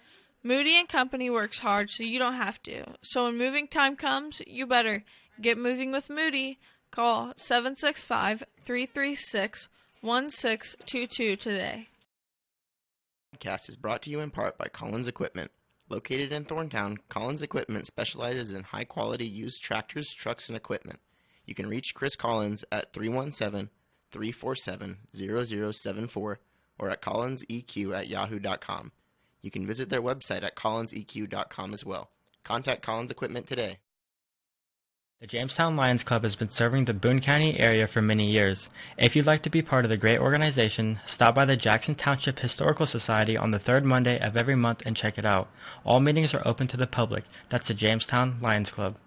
Moody & Company works hard so you don't have to. So when moving time comes, you better get moving with Moody. Call 765-336-1622 today. The podcast is brought to you in part by Kollin's Equipment. Located in Thorntown, Kollin's Equipment specializes in high-quality used tractors, trucks, and equipment. You can reach Chris Collins at 317-347-0074 or at collinseq@yahoo.com. You can visit their website at collinseq.com as well. Contact Collins Equipment today. The Jamestown Lions Club has been serving the Boone County area for many years. If you'd like to be part of the great organization, stop by the Jackson Township Historical Society on the third Monday of every month and check it out. All meetings are open to the public. That's the Jamestown Lions Club.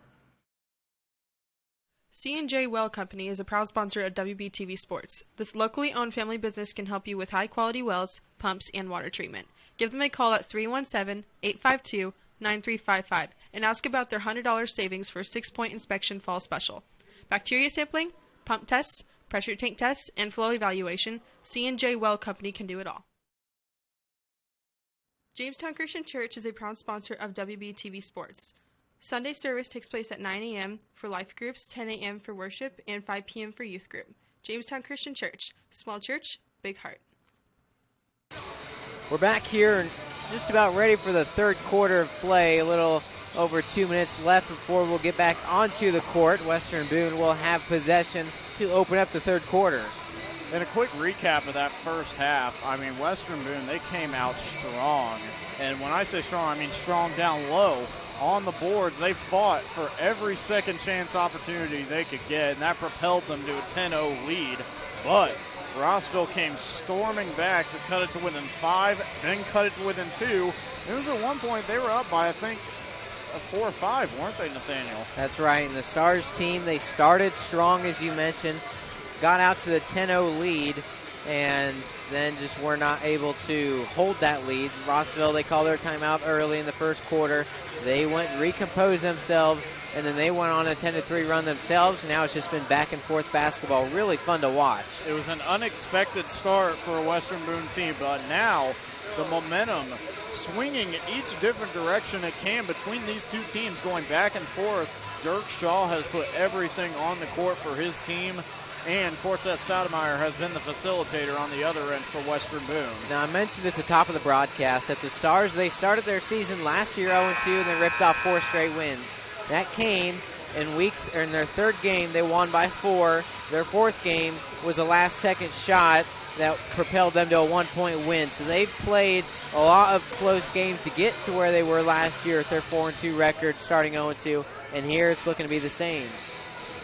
C&J Well Company is a proud sponsor of WBTV Sports. This locally owned family business can help you with high-quality wells, pumps, and water treatment. Give them a call at 317-852-9355 and ask about their $100 savings for a 6-point inspection fall special. Bacteria sampling, pump tests, pressure tank tests, and flow evaluation, C&J Well Company can do it all. Jamestown Christian Church is a proud sponsor of WBTV Sports. Sunday service takes place at 9 a.m. for life groups, 10 a.m. for worship, and 5 p.m. for youth group. Jamestown Christian Church. Small church, big heart. We're back here and just about ready for the third quarter of play. A little over 2 minutes left before we'll get back onto the court. Western Boone will have possession to open up the third quarter. And a quick recap of that first half. I mean, Western Boone, they came out strong. And when I say strong, I mean strong down low. On the boards, they fought for every second chance opportunity they could get, and that propelled them to a 10-0 lead. But Rossville came storming back to cut it to within 5, then cut it to within 2. It was at one point they were up by, I think, 4 or 5, weren't they, Nathaniel? That's right, and the Stars team, they started strong, as you mentioned, got out to the 10-0 lead, and then just were not able to hold that lead. Rossville, they called their timeout early in the first quarter. They went and recomposed themselves, and then they went on a 10-3 run themselves. Now it's just been back and forth basketball. Really fun to watch. It was an unexpected start for a Western Boone team, but now the momentum swinging each different direction it can between these two teams, going back and forth. Dirk Shaw has put everything on the court for his team, and Cortez Stoudemire has been the facilitator on the other end for Western Boone. Now, I mentioned at the top of the broadcast that the Stars, they started their season last year 0-2, and they ripped off 4 straight wins. That came in their third game. They won by 4. Their fourth game was a last-second shot that propelled them to a 1-point win. So they've played a lot of close games to get to where they were last year at their 4-2 record, starting 0-2, and here it's looking to be the same.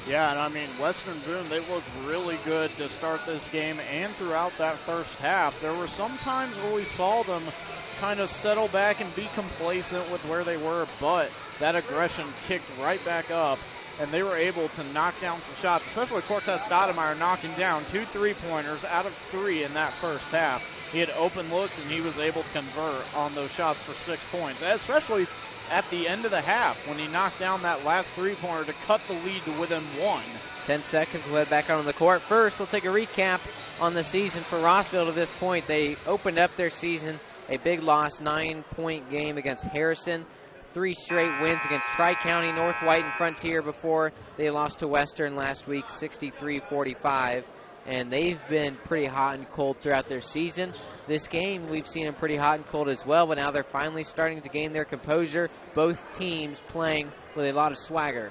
Yeah, and I mean, Western Boone, they looked really good to start this game and throughout that first half. There were some times where we saw them kind of settle back and be complacent with where they were, but that aggression kicked right back up, and they were able to knock down some shots, especially Cortez Stoudemire knocking down 2 3-pointers out of 3 in that first half. He had open looks, and he was able to convert on those shots for 6 points, especially at the end of the half when he knocked down that last 3-pointer to cut the lead to within 1. 10 seconds, we'll head back on the court. First, we'll take a recap on the season for Rossville to this point. They opened up their season a big loss, 9-point game against Harrison. 3 straight wins against Tri-County, North White, and Frontier before they lost to Western last week, 63-45. And they've been pretty hot and cold throughout their season. This game, we've seen them pretty hot and cold as well, but now they're finally starting to gain their composure. Both teams playing with a lot of swagger.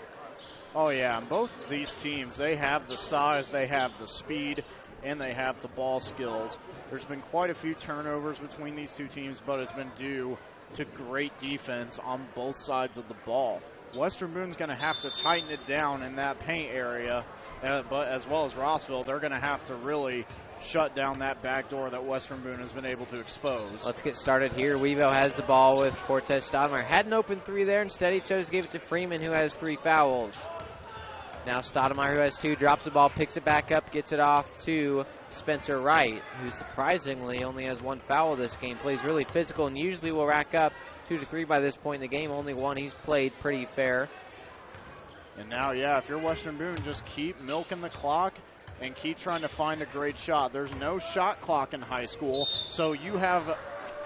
Oh, yeah, and both of these teams, they have the size, they have the speed, and they have the ball skills. There's been quite a few turnovers between these two teams, but it's been due to great defense on both sides of the ball. Western Boone's going to have to tighten it down in that paint area, but as well as Rossville, they're going to have to really shut down that back door that Western Boone has been able to expose. Let's get started here. Wevo has the ball with Cortez Stoudemire. Had an open 3 there. Instead, he chose to give it to Freeman, who has 3 fouls. Now Stoudemire, who has 2, drops the ball, picks it back up, gets it off to Spencer Wright, who surprisingly only has 1 foul this game. Plays really physical and usually will rack up 2 to 3 by this point in the game. Only 1. He's played pretty fair. And now, yeah, if you're Western Boone, just keep milking the clock and keep trying to find a great shot. There's no shot clock in high school, so you have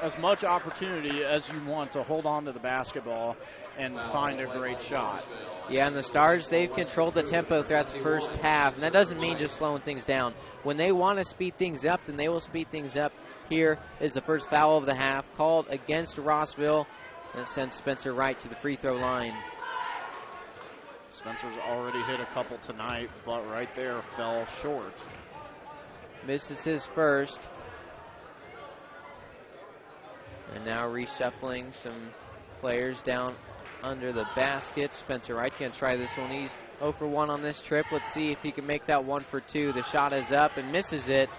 as much opportunity as you want to hold on to the basketball and find a great shot. Yeah, and the Stars, they've controlled the tempo throughout the first half, and that doesn't mean just slowing things down. When they want to speed things up, then they will speed things up. Here is the first foul of the half, called against Rossville, and it sends Spencer Wright to the free throw line. Spencer's already hit a couple tonight, but right there fell short. Misses his first. And now reshuffling some players down under the basket. Spencer Wright can try this one. He's 0 for 1 on this trip. Let's see if he can make that 1 for 2. The shot is up and misses it.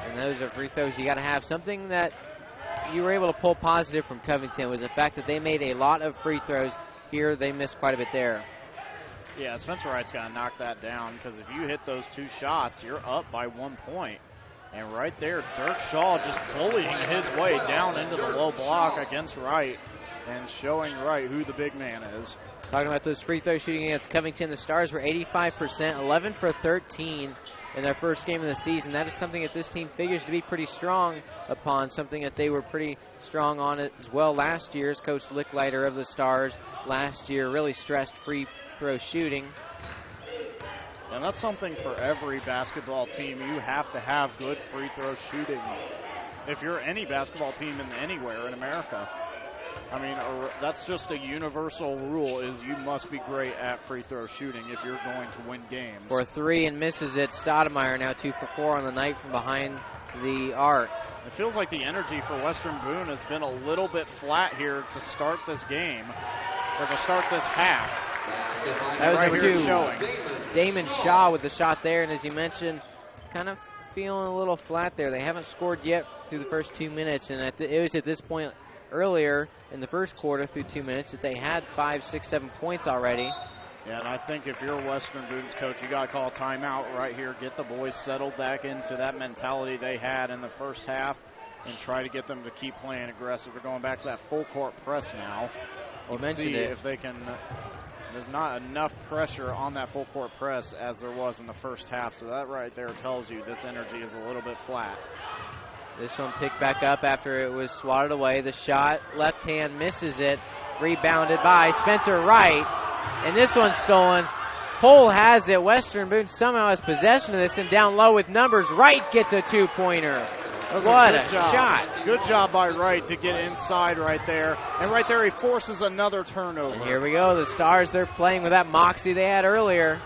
And those are free throws. You got to have something that you were able to pull positive from Covington was the fact that they made a lot of free throws. Here they missed quite a bit there. Yeah, Spencer Wright's got to knock that down, because if you hit those 2 shots, you're up by 1 point. And right there, Dirk Shaw just bullying his way down into the low block against Wright and showing Wright who the big man is. Talking about those free throw shooting against Covington, the Stars were 85%, 11 for 13 in their first game of the season. That is something that this team figures to be pretty strong upon, something that they were pretty strong on as well last year. As Coach Licklider of the Stars last year really stressed free throw shooting. And that's something for every basketball team. You have to have good free throw shooting if you're any basketball team anywhere in America. I mean, that's just a universal rule, is you must be great at free throw shooting if you're going to win games. For 3 and misses it. Stoudemire now 2 for 4 on the night from behind the arc. It feels like the energy for Western Boone has been a little bit flat here to start this game, or to start this half. That was right number here 2. showing. Damon Shaw with the shot there, and as you mentioned, kind of feeling a little flat there. They haven't scored yet through the first 2 minutes, and it was at this point earlier in the first quarter through 2 minutes that they had 5, 6, 7 points already. Yeah, and I think if you're Western Boone's coach, you got to call a timeout right here, get the boys settled back into that mentality they had in the first half, and try to get them to keep playing aggressive. They're going back to that full court press now. Let's see if they can. There's not enough pressure on that full court press as there was in the first half, so that right there tells you this energy is a little bit flat. This one picked back up after it was swatted away. The shot, left hand, misses it. Rebounded by Spencer Wright. And this one's stolen. Hull has it. Western Boone somehow has possession of this, and down low with numbers. Wright gets a two-pointer. What a shot. Good job by Wright to get inside right there. And right there he forces another turnover. And here we go. The Stars, they're playing with that moxie they had earlier.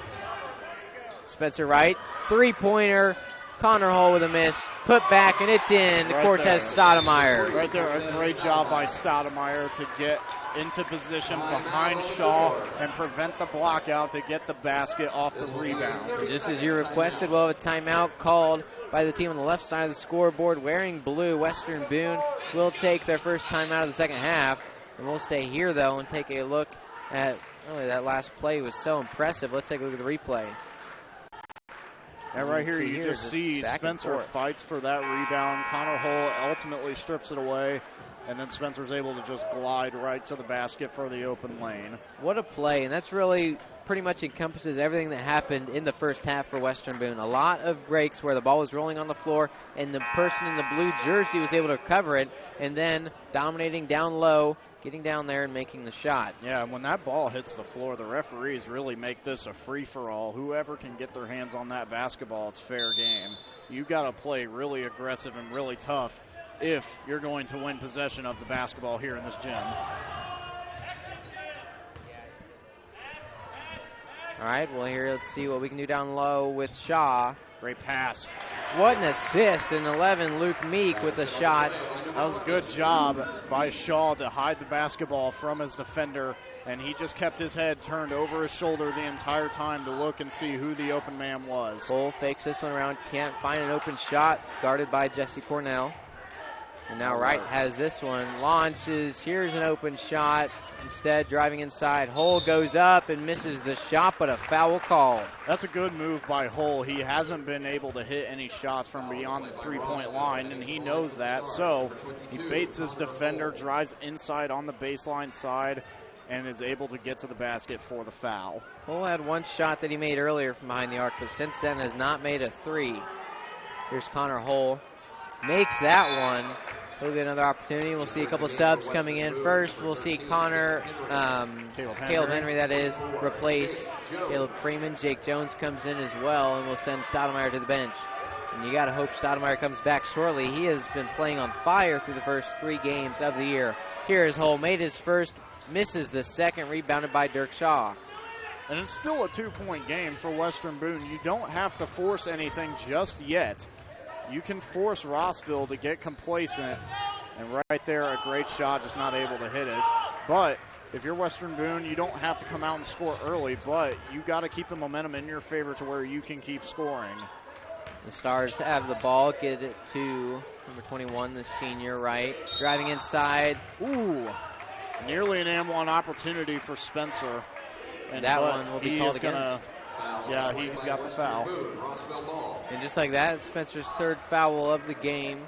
Spencer Wright, three-pointer. Connor Hull with a miss. Put back, and it's in to Cortez Stoudemire. Right there, a great job by Stoudemire to get into position behind Shaw and prevent the block out to get the basket off the rebound. And just as you requested, we'll have a timeout called by the team on the left side of the scoreboard wearing blue. Western Boone will take their first timeout of the second half. And we'll stay here, though, and take a look at, really, that last play was so impressive. Let's take a look at the replay. And right here, you just see Spencer fights for that rebound. Connor Hull ultimately strips it away, and then Spencer's able to just glide right to the basket for the open lane. What a play, and that's really pretty much encompasses everything that happened in the first half for Western Boone. A lot of breaks where the ball was rolling on the floor, and the person in the blue jersey was able to cover it, and then dominating down low, getting down there and making the shot. Yeah, and when that ball hits the floor, the referees really make this a free-for-all. Whoever can get their hands on that basketball, it's fair game. You got to play really aggressive and really tough if you're going to win possession of the basketball here in this gym. All right, well, here, let's see what we can do down low with Shaw. Great pass. What an assist in 11, Luke Meek with a shot. That was a good job by Shaw to hide the basketball from his defender, and he just kept his head turned over his shoulder the entire time to look and see who the open man was. Cole fakes this one around, can't find an open shot, guarded by Jesse Cornell. And now Wright has this one, launches, here's an open shot. Instead, driving inside, Hull goes up and misses the shot, but a foul call. That's a good move by Hull. He hasn't been able to hit any shots from beyond the three-point line, and he knows that. So he baits his defender, drives inside on the baseline side, and is able to get to the basket for the foul. Hull had one shot that he made earlier from behind the arc, but since then has not made a three. Here's Connor Hull. Makes that one. He'll get another opportunity. We'll see a couple subs coming in. First, we'll see Connor, Caleb Henry, that is, replace Caleb Freeman. Jake Jones comes in as well, and we'll send Stoudemire to the bench. And you got to hope Stoudemire comes back shortly. He has been playing on fire through the first 3 games of the year. Here is Hull, made his first, misses the second, rebounded by Dirk Shaw. And it's still a 2-point game for Western Boone. You don't have to force anything just yet. You can force Rossville to get complacent, and right there, a great shot, just not able to hit it. But if you're Western Boone, you don't have to come out and score early, but you got to keep the momentum in your favor to where you can keep scoring. The Stars have the ball, get it to number 21, the senior, Wright. Driving inside. Ooh, nearly an and one opportunity for Spencer. And that one will be called against. Yeah, he's got the foul. And just like that, Spencer's third foul of the game.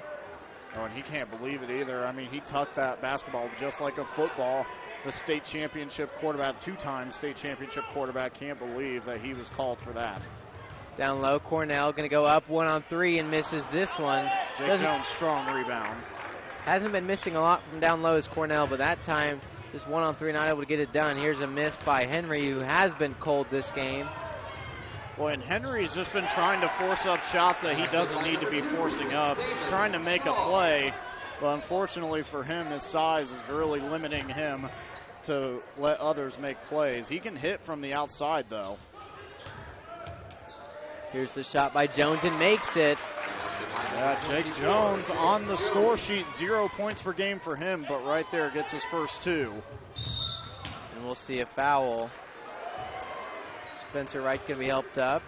Oh, and he can't believe it either. I mean, he tucked that basketball just like a football. The state championship quarterback, 2-time state championship quarterback, can't believe that he was called for that. Down low, Cornell going to go up 1-on-3 and misses this one. Jake Jones, strong rebound. Hasn't been missing a lot from down low as Cornell, but that time, just 1-on-3, not able to get it done. Here's a miss by Henry, who has been cold this game. Well, and Henry's just been trying to force up shots that he doesn't need to be forcing up. He's trying to make a play, but unfortunately for him, his size is really limiting him to let others make plays. He can hit from the outside, though. Here's the shot by Jones and makes it. Yeah, Jake Jones on the score sheet, 0 points per game for him, but right there gets his first 2. And we'll see a foul. Spencer Wright going to be helped up.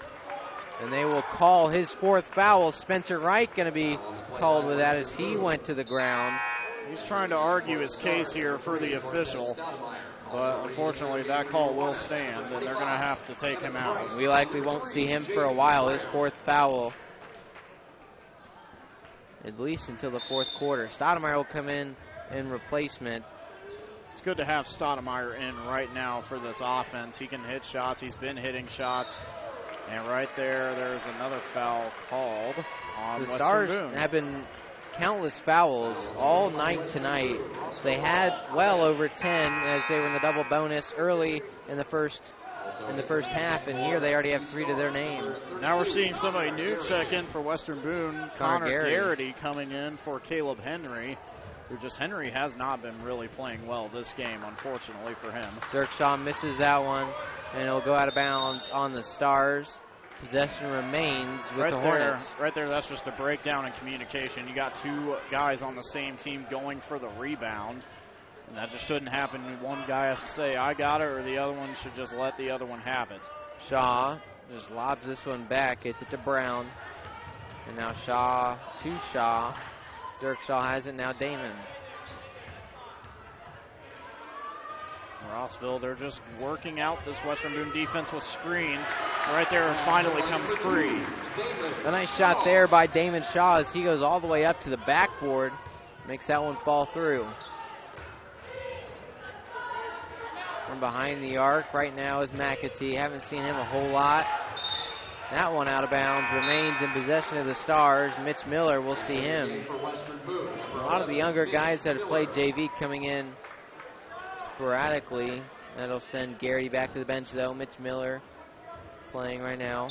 And they will call his 4th foul. Spencer Wright going to be called with that as he went to the ground. He's trying to argue his case here for the official. But unfortunately, that call will stand, and they're going to have to take him out. We likely won't see him for a while. His fourth foul, at least until the fourth quarter. Stoudemire will come in replacement. It's good to have Stoudemire in right now for this offense. He can hit shots. He's been hitting shots. And right there, there's another foul called on The Western Stars Boone. have been countless fouls all night tonight. They had well over 10 as they were in the double bonus early in the first half, and here they already have 3 to their name. Now we're seeing somebody new check in for Western Boone. Connor Garrity coming in for Caleb Henry. Henry has not been really playing well this game, unfortunately for him. Dirk Shaw misses that one, and it'll go out of bounds on the Stars. Possession remains with the Hornets. Right there, that's just a breakdown in communication. You got 2 guys on the same team going for the rebound, and that just shouldn't happen. One guy has to say, I got it, or the other one should just let the other one have it. Shaw just lobs this one back, gets it to Brown, and now Shaw to Shaw. Dirk Shaw has it, now Damon. Rossville, they're just working out this Western Boone defense with screens. Right there, finally comes free. A nice shot there by Damon Shaw as he goes all the way up to the backboard. Makes that one fall through. From behind the arc right now is McAtee. Haven't seen him a whole lot. That one out of bounds, remains in possession of the Stars. Mitch Miller, we'll see him. A lot of the younger guys that have played JV coming in sporadically. That'll send Garrity back to the bench, though. Mitch Miller playing right now.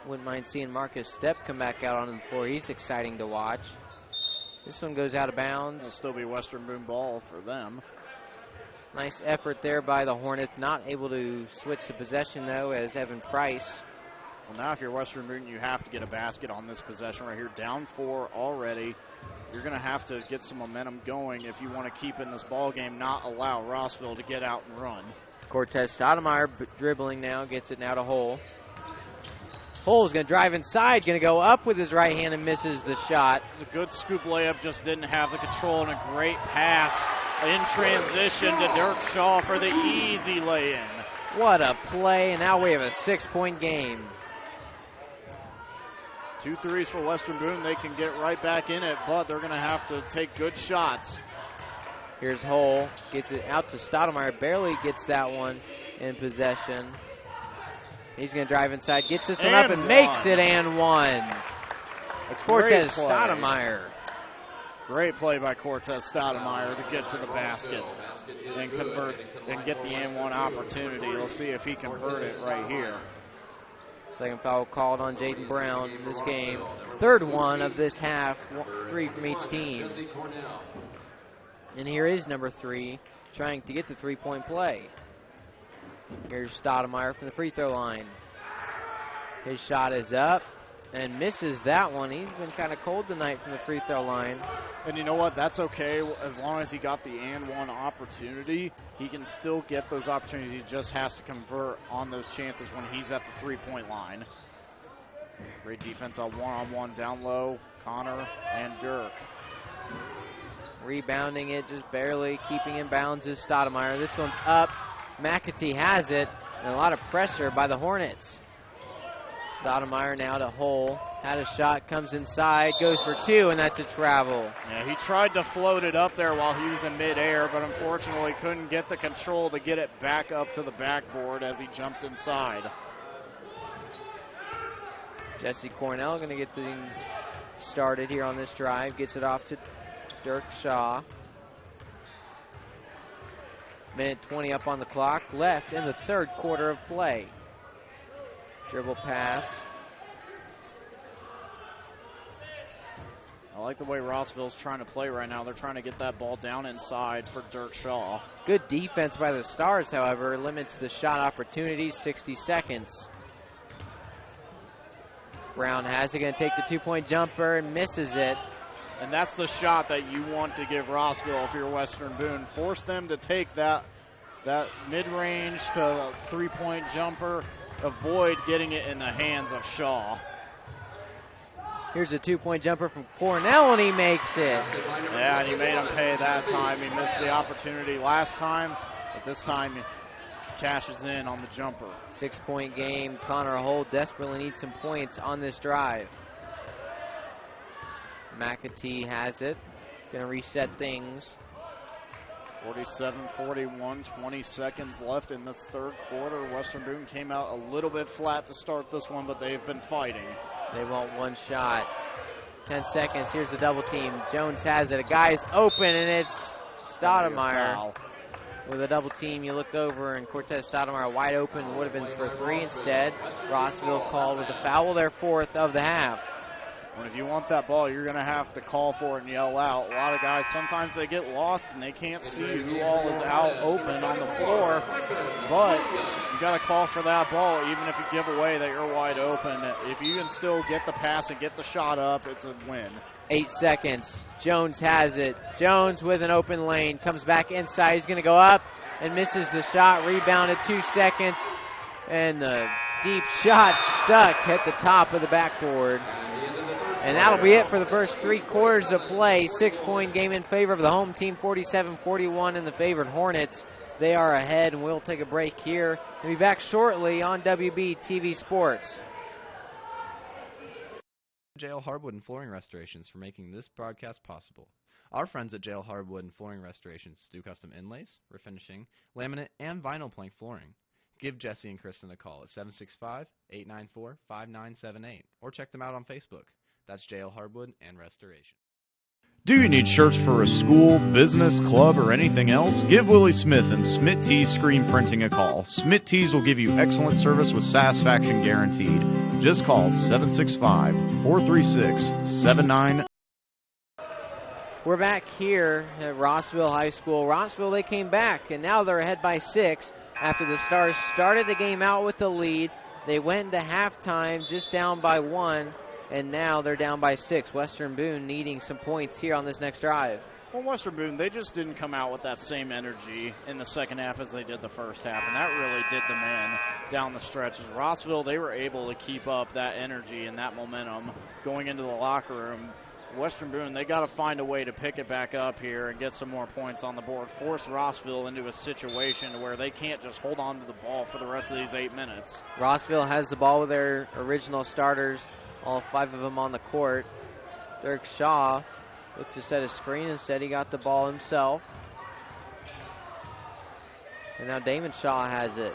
Wouldn't mind seeing Marcus Stepp come back out on the floor. He's exciting to watch. This one goes out of bounds. It'll still be Western Boone ball for them. Nice effort there by the Hornets. Not able to switch the possession, though, as Evan Price. Well, now if you're Western Boone, you have to get a basket on this possession right here. Down 4 already. You're going to have to get some momentum going if you want to keep in this ball game, not allow Rossville to get out and run. Cortez Stoudemire dribbling now, gets it now to Hull. Hull's going to drive inside, going to go up with his right hand and misses the shot. It's a good scoop layup, just didn't have the control, and a great pass in transition to Dirk Shaw for the easy lay-in. What a play, and now we have a 6-point game. 2 threes for Western Boone. They can get right back in it, but they're going to have to take good shots. Here's Hull, gets it out to Stoudemire, barely gets that one in possession. He's going to drive inside, gets this one up and makes it and one. Cortez Stoudemire. Great play by Cortez Stoudemire to get to the basket and convert and get the and one opportunity. We'll see if he converts it right here. Second foul called on Jaden Brown in this game. Third one of this half, 3 from each team. And here is number 3 trying to get the 3-point play. Here's Stoudemire from the free throw line. His shot is up and misses that one. He's been kind of cold tonight from the free throw line. And you know what? That's okay. As long as he got the and one opportunity, he can still get those opportunities. He just has to convert on those chances when he's at the 3-point line. Great defense on one-on-one down low. Connor and Dirk. Rebounding it, just barely keeping in bounds is Stoudemire. This one's up. McAtee has it, and a lot of pressure by the Hornets. Stoudemire now to Hull. Had a shot, comes inside, goes for 2, and that's a travel. Yeah, he tried to float it up there while he was in midair, but unfortunately couldn't get the control to get it back up to the backboard as he jumped inside. Jesse Cornell going to get things started here on this drive. Gets it off to Dirk Shaw. Minute 20 up on the clock, left in the third quarter of play. Dribble pass. I like the way Rossville's trying to play right now. They're trying to get that ball down inside for Dirk Shaw. Good defense by the Stars, however, limits the shot opportunities, 60 seconds. Brown has it, going to take the 2-point jumper and misses it. And that's the shot that you want to give Rossville if you're Western Boone. Force them to take that mid-range to 3-point jumper. Avoid getting it in the hands of Shaw. Here's a two-point jumper from Cornell, and he makes it. Yeah, and he made him pay that time. He missed the opportunity last time, but this time he cashes in on the jumper. 6-point game. Connor Hull desperately needs some points on this drive. McAtee has it. Going to reset things. 47-41, 20 seconds left in this third quarter. Western Boone came out a little bit flat to start this one, but they've been fighting. They want one shot. 10 seconds. Here's the double team. Jones has it. A guy's open, and it's Stoudemire. With a double team, you look over, and Cortez Stoudemire wide open. Would have been for three instead. Rossville called with a foul, their fourth of the half. And if you want that ball, you're going to have to call for it and yell out. A lot of guys, sometimes they get lost and they can't see who all is out open on the floor. But you got to call for that ball, even if you give away that you're wide open. If you can still get the pass and get the shot up, it's a win. 8 seconds. Jones has it. Jones with an open lane. Comes back inside. He's going to go up and misses the shot. Rebounded 2 seconds. And the deep shot stuck at the top of the backboard. And that'll be it for the first 3 quarters of play. 6-point game in favor of the home team, 47-41 in the favored Hornets. They are ahead, and we'll take a break here. We'll be back shortly on WBTV Sports. JL Hardwood and Flooring Restorations for making this broadcast possible. Our friends at JL Hardwood and Flooring Restorations do custom inlays, refinishing, laminate, and vinyl plank flooring. Give Jesse and Kristen a call at 765-894-5978 or check them out on Facebook. That's JL Hardwood and Restoration. Do you need shirts for a school, business, club, or anything else? Give Willie Smith and Smith Tees Screen Printing a call. Smith Tees will give you excellent service with satisfaction guaranteed. Just call 765-436-79. We're back here at Rossville High School. Rossville, they came back, and now they're ahead by 6 after the Stars started the game out with the lead. They went into halftime just down by 1. And now they're down by 6. Western Boone needing some points here on this next drive. Well, Western Boone, they just didn't come out with that same energy in the second half as they did the first half, and that really did them in down the stretches. Rossville, they were able to keep up that energy and that momentum going into the locker room. Western Boone, they got to find a way to pick it back up here and get some more points on the board, force Rossville into a situation where they can't just hold on to the ball for the rest of these 8 minutes. Rossville has the ball with their original starters. All 5 of them on the court. Dirk Shaw looked to set a screen. Instead, he got the ball himself. And now Damon Shaw has it.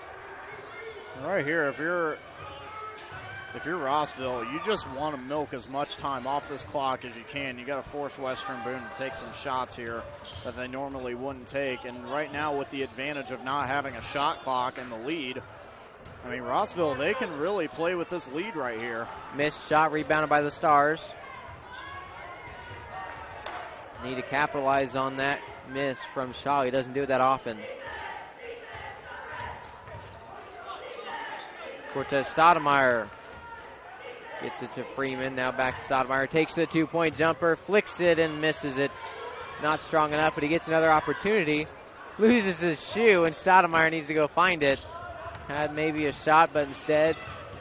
Right here, if you're Rossville, you just want to milk as much time off this clock as you can. You got to force Western Boone to take some shots here that they normally wouldn't take. And right now, with the advantage of not having a shot clock and the lead, I mean, Rossville, they can really play with this lead right here. Missed shot, rebounded by the Stars. Need to capitalize on that miss from Shaw. He doesn't do that often. Cortez Stoudemire gets it to Freeman. Now back to Stoudemire. Takes the 2-point jumper, flicks it, and misses it. Not strong enough, but he gets another opportunity. Loses his shoe, and Stoudemire needs to go find it. Had maybe a shot, but instead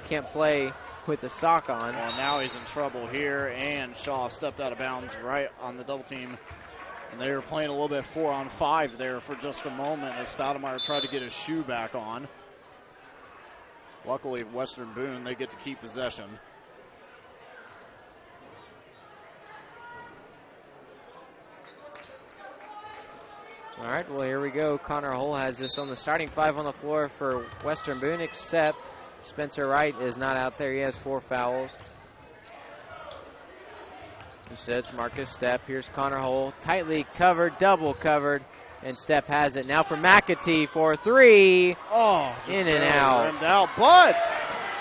can't play with the sock on. Well, now he's in trouble here, and Shaw stepped out of bounds right on the double team. And they were playing a little bit 4-on-5 there for just a moment as Stoudemire tried to get his shoe back on. Luckily, Western Boone, they get to keep possession. All right, well, here we go. Connor Hull has this on the starting 5 on the floor for Western Boone, except Spencer Wright is not out there. He has 4 fouls. Instead, it's Marcus Stepp. Here's Connor Hull. Tightly covered, double covered, and Stepp has it. Now for McAtee for 3. Oh, in and out. Rimmed out. But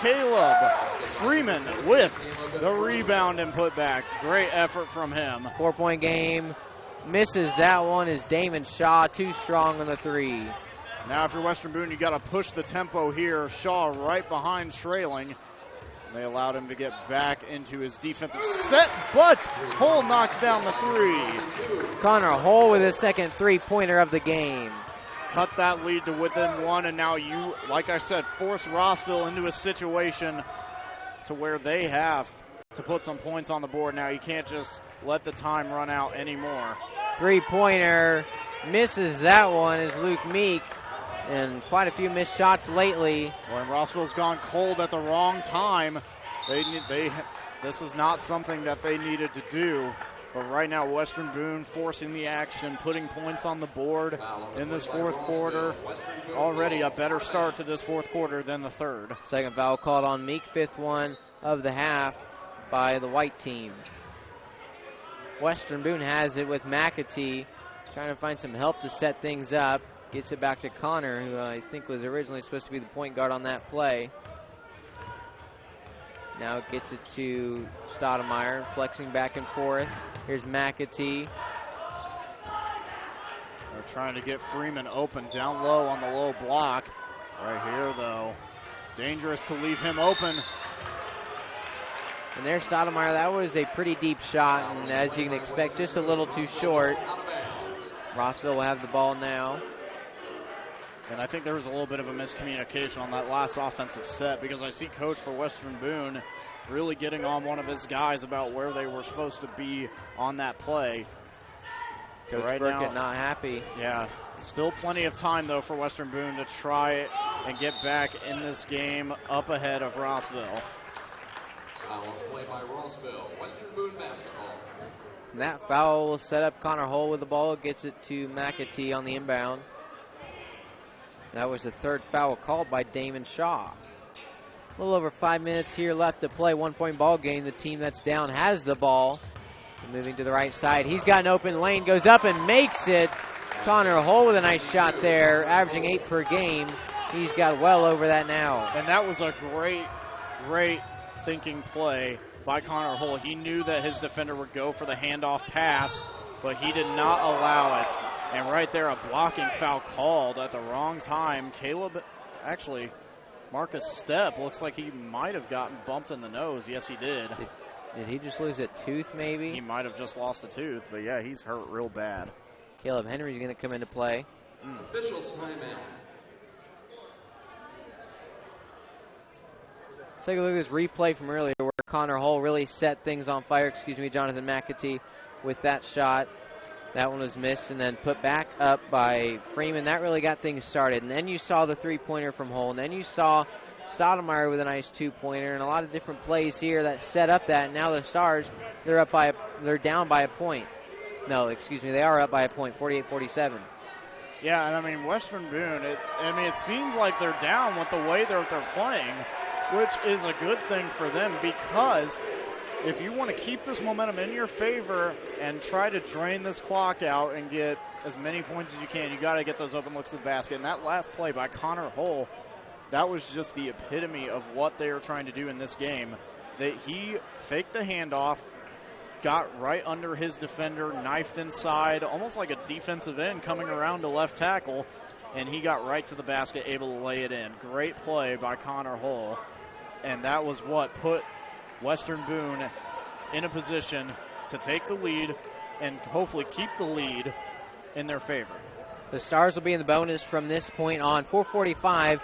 Caleb Freeman with the rebound and put back. Great effort from him. 4-point game. Misses that one is Damon Shaw, too strong on the 3. Now if you're Western Boone, you got to push the tempo here. Shaw right behind trailing. They allowed him to get back into his defensive set, but Hull knocks down the 3. Connor Hull with his second 3-pointer of the game. Cut that lead to within 1, and now you, like I said, force Rossville into a situation to where they have to put some points on the board now. You can't just let the time run out anymore. Three-pointer misses that one as Luke Meek, and quite a few missed shots lately. When Rossville's gone cold at the wrong time, this is not something that they needed to do. But right now, Western Boone forcing the action, putting points on the board in this fourth quarter. Already a better start to this fourth quarter than the third. Second foul called on Meek, fifth one of the half by the white team. Western Boone has it with McAtee, trying to find some help to set things up. Gets it back to Connor, who I think was originally supposed to be the point guard on that play. Now gets it to Stoudemire, flexing back and forth. Here's McAtee. They're trying to get Freeman open down low on the low block. Right here, though. Dangerous to leave him open. And there's Stoudemire. That was a pretty deep shot, and as you can expect, just a little too short. Rossville will have the ball now. And I think there was a little bit of a miscommunication on that last offensive set, because I see coach for Western Boone really getting on one of his guys about where they were supposed to be on that play. Coach right Burkett now, not happy. Yeah, still plenty of time, though, for Western Boone to try and get back in this game up ahead of Rossville. Foul play by Rossville, Western Boone basketball. And that foul will set up Connor Hull with the ball. Gets it to McAtee on the inbound. That was the third foul called by Damon Shaw. A little over 5 minutes here left to play. 1 point ball game. The team that's down has the ball. Moving to the right side. He's got an open lane. Goes up and makes it. Connor Hull with a nice shot there. Averaging 8 per game. He's got well over that now. And that was a great thinking play by Connor Hull. He knew that his defender would go for the handoff pass, but he did not allow it. And right there, a blocking foul called at the wrong time. Marcus Stepp looks like he might have gotten bumped in the nose. Yes, he did. Did he just lose a tooth, maybe? He might have just lost a tooth, but yeah, he's hurt real bad. Caleb Henry's going to come into play. Officials timeout. Let's take a look at this replay from earlier where Connor Hull really set things on fire. Jonathan McAtee with that shot. That one was missed and then put back up by Freeman. That really got things started. And then you saw the three-pointer from Hull. And then you saw Stoudemire with a nice two-pointer and a lot of different plays here that set up that. And now the Stars, they're down by a point. No, they are up by a point, 48-47. Yeah, and I mean, Western Boone, it seems like they're down with the way they're playing, which is a good thing for them, because if you want to keep this momentum in your favor and try to drain this clock out and get as many points as you can, you got to get those open looks to the basket. And that last play by Connor Hull, that was just the epitome of what they are trying to do in this game. That he faked the handoff, got right under his defender, knifed inside, almost like a defensive end coming around to left tackle, and he got right to the basket, able to lay it in. Great play by Connor Hull, and that was what put Western Boone in a position to take the lead and hopefully keep the lead in their favor. The Stars will be in the bonus from this point on. 4:45.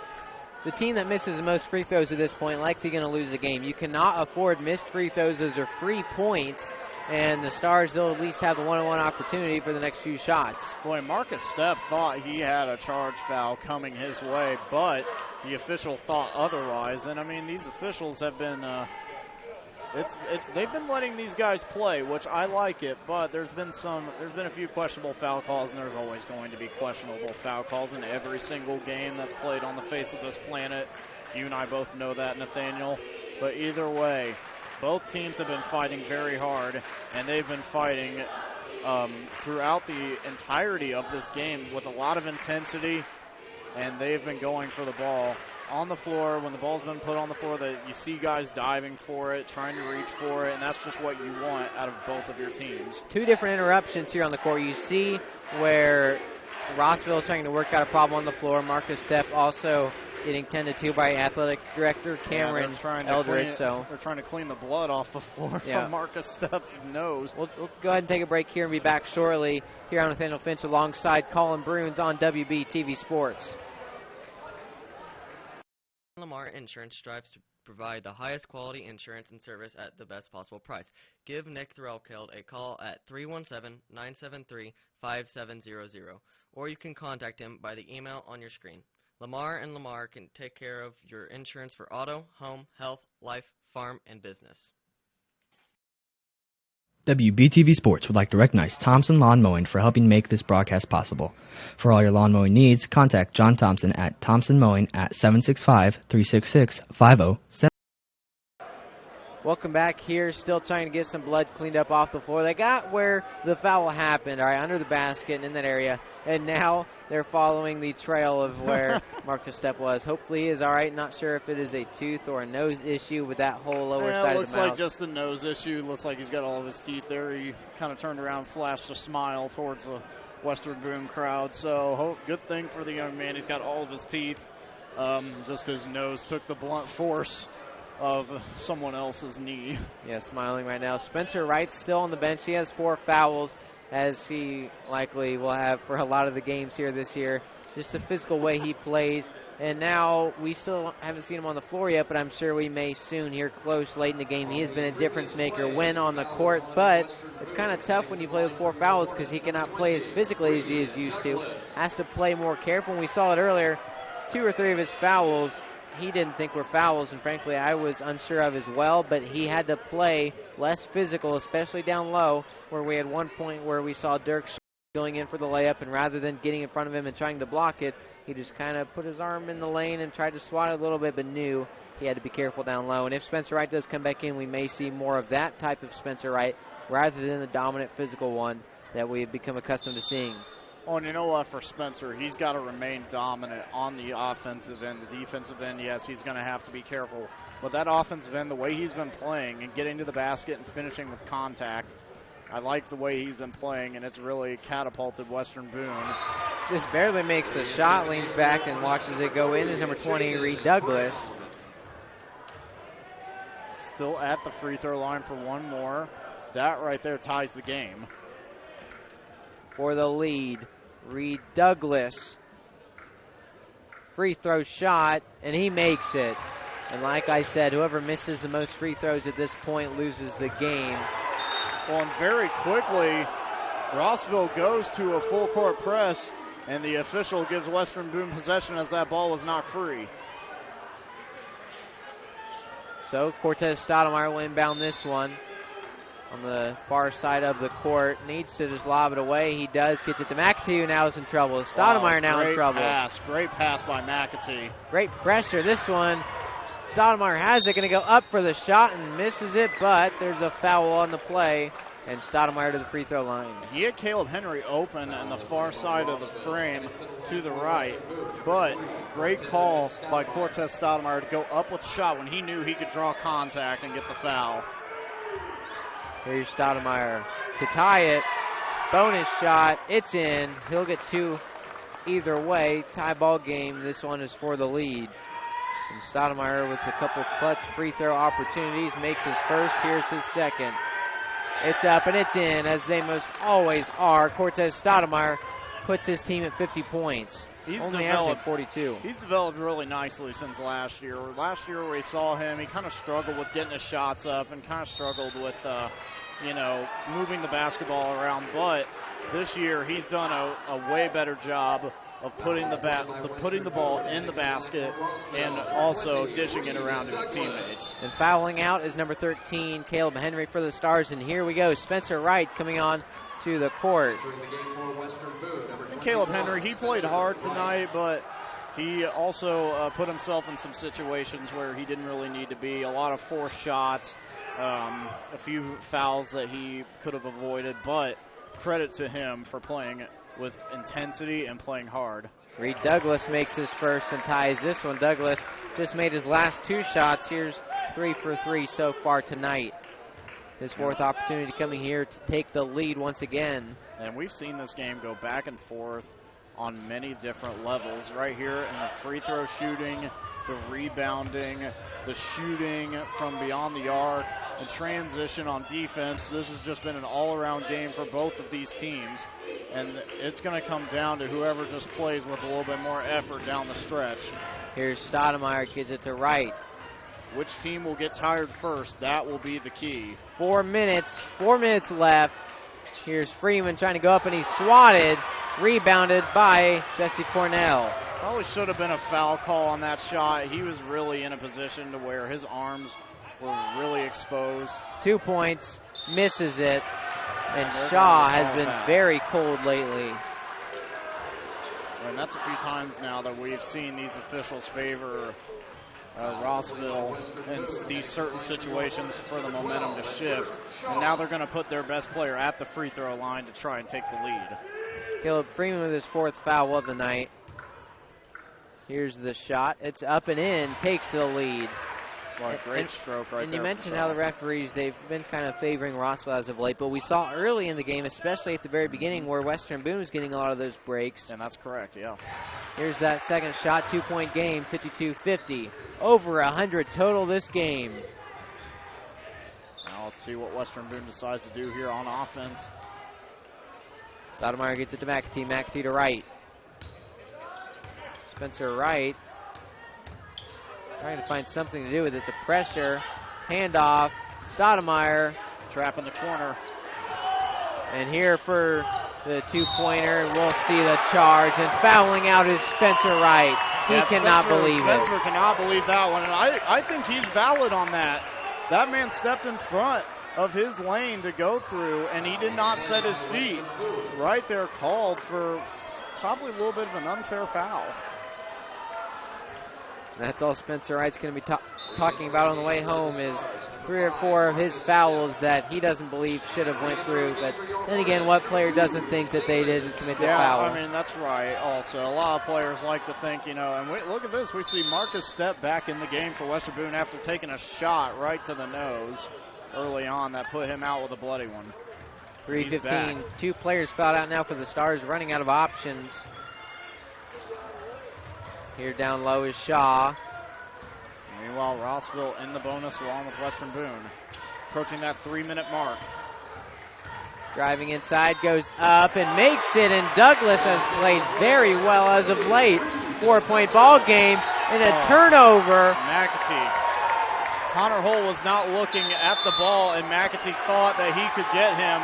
The team that misses the most free throws at this point likely going to lose the game. You cannot afford missed free throws. Those are free points. And the Stars, they'll at least have the one-on-one opportunity for the next few shots. Boy, Marcus Stepp thought he had a charge foul coming his way, but the official thought otherwise. And, I mean, these officials have been they've been letting these guys play, which I like it, but there's been a few questionable foul calls, and there's always going to be questionable foul calls in every single game that's played on the face of this planet. You and I both know that, Nathaniel. But either way, both teams have been fighting very hard, and they've been fighting throughout the entirety of this game with a lot of intensity, and they've been going for the ball on the floor. When the ball's been put on the floor, that you see guys diving for it, trying to reach for it, and that's just what you want out of both of your teams. Two different interruptions here on the court. You see where Rossville is trying to work out a problem on the floor. Marcus Stepp also getting tended to by athletic director Cameron Eldridge. They're trying to clean the blood off the floor from Marcus Stepp's nose. We'll go ahead and take a break here and be back shortly here on Nathaniel Finch alongside Kollin Brunes on WBTV Sports. Lamar Insurance strives to provide the highest quality insurance and service at the best possible price. Give Nick Threlkeld a call at 317-973-5700, or you can contact him by the email on your screen. Lamar and Lamar can take care of your insurance for auto, home, health, life, farm, and business. WBTV Sports would like to recognize Thompson Lawn Mowing for helping make this broadcast possible. For all your lawn mowing needs, contact John Thompson at Thompson Mowing at 765-366-5070. Welcome back here. Still trying to get some blood cleaned up off the floor. They got where the foul happened, all right, under the basket and in that area. And now they're following the trail of where Marcus Stepp was. Hopefully he is all right. Not sure if it is a tooth or a nose issue with that whole lower side of the mouth. It looks like just a nose issue. Looks like he's got all of his teeth there. He kind of turned around, flashed a smile towards the Western Boone crowd. So good thing for the young man. He's got all of his teeth. Just his nose took the blunt force of someone else's knee. Yeah, smiling right now. Spencer Wright's still on the bench. He has 4 fouls, as he likely will have for a lot of the games here this year. Just the physical way he plays. And now we still haven't seen him on the floor yet, but I'm sure we may soon here close late in the game. He has been a difference maker when on the court, but it's kind of tough when you play with 4 fouls because he cannot play as physically as he is used to. Has to play more careful. And we saw it earlier, 2 or 3 of his fouls he didn't think were fouls, and frankly I was unsure of as well, but he had to play less physical, especially down low, where we had one point where we saw Dirk going in for the layup, and rather than getting in front of him and trying to block it, he just kind of put his arm in the lane and tried to swat it a little bit, but knew he had to be careful down low. And if Spencer Wright does come back in, we may see more of that type of Spencer Wright rather than the dominant physical one that we have become accustomed to seeing. Oh, and you know what, for Spencer, he's got to remain dominant on the offensive end. The defensive end, yes, he's going to have to be careful. But that offensive end, the way he's been playing and getting to the basket and finishing with contact, I like the way he's been playing, and it's really catapulted Western Boone. Just barely makes a shot, leans back and watches it go in. Is number 20, Reed Douglas. Still at the free throw line for one more. That right there ties the game. For the lead, Reed Douglas. Free throw shot, and he makes it. And like I said, whoever misses the most free throws at this point loses the game. Well, and very quickly, Rossville goes to a full court press, and the official gives Western Boone possession as that ball was knocked free. So Cortez Stoudemire will inbound this one on the far side of the court. Needs to just lob it away. He does. Gets it to McAtee, who now is in trouble. Stoudemire now in trouble. Great pass by McAtee. Great pressure. This one, Stoudemire has it. Going to go up for the shot and misses it, but there's a foul on the play, and Stoudemire to the free throw line. He had Caleb Henry open on the far side of the frame to the right, but great call by Cortez Stoudemire to go up with the shot when he knew he could draw contact and get the foul. Here's Stoudemire to tie it. Bonus shot. It's in. He'll get 2 either way. Tie ball game. This one is for the lead. And Stoudemire with a couple clutch free throw opportunities makes his first. Here's his second. It's up and it's in, as they most always are. Cortez Stoudemire puts his team at 50 points. He's only developed 42. He's developed really nicely since last year. Last year we saw him, he kind of struggled with getting his shots up and kind of struggled with, moving the basketball around. But this year he's done a way better job of putting the ball in the basket and also dishing it around to his teammates. And fouling out is number 13, Caleb Henry for the Stars. And here we go, Spencer Wright coming on to the court. Caleb Henry, he played hard tonight, but he also put himself in some situations where he didn't really need to be. A lot of forced shots, a few fouls that he could have avoided, but credit to him for playing with intensity and playing hard. Reed Douglas makes his first and ties this one. Douglas just made his last 2 shots. Here's 3 for 3 so far tonight. His 4th opportunity coming here to take the lead once again. And we've seen this game go back and forth on many different levels. Right here in the free throw shooting, the rebounding, the shooting from beyond the arc, and transition on defense. This has just been an all-around game for both of these teams. And it's going to come down to whoever just plays with a little bit more effort down the stretch. Here's Stoudemire, gives it to Wright. Which team will get tired first? That will be the key. 4 minutes left. Here's Freeman trying to go up, and he's swatted, rebounded by Jesse Cornell. Probably should have been a foul call on that shot. He was really in a position to where his arms were really exposed. 2 points, misses it, and Shaw has been very cold lately. And that's a few times now that we've seen these officials favor Rossville in these certain situations for the momentum to shift. And now they're going to put their best player at the free throw line to try and take the lead. Caleb Freeman with his 4th foul of the night. Here's the shot. It's up and in, takes the lead. Well, great stroke right and there. you mentioned how the referees, they've been kind of favoring Rossville as of late, but we saw early in the game, especially at the very beginning, where Western Boone was getting a lot of those breaks. And that's correct, yeah. Here's that second shot, 2-point game, 52-50. Over 100 total this game. Now let's see what Western Boone decides to do here on offense. Stoudemire gets it to McAtee. McAtee to Wright. Spencer Wright trying to find something to do with it. The pressure, handoff, Stoudemire. Trap in the corner. And here for the 2-pointer, we'll see the charge, and fouling out is Spencer Wright. He cannot believe it. Spencer cannot believe that one, and I think he's valid on that. That man stepped in front of his lane to go through, and he did not set his feet. Right there called for probably a little bit of an unfair foul. That's all Spencer Wright's going to be talking about on the way home is 3 or 4 of his fouls that he doesn't believe should have went through. But then again, what player doesn't think that they didn't commit the foul? I mean, that's right also. A lot of players like to think, and look at this. We see Marcus step back in the game for Western Boone after taking a shot right to the nose early on that put him out with a bloody one. 3:15. 2 players fouled out now for the Stars, running out of options. Here down low is Shaw. Meanwhile, Rossville in the bonus along with Western Boone. Approaching that 3-minute mark. Driving inside, goes up and makes it, and Douglas has played very well as of late. 4-point ball game and a turnover. McAtee. Connor Hull was not looking at the ball, and McAtee thought that he could get him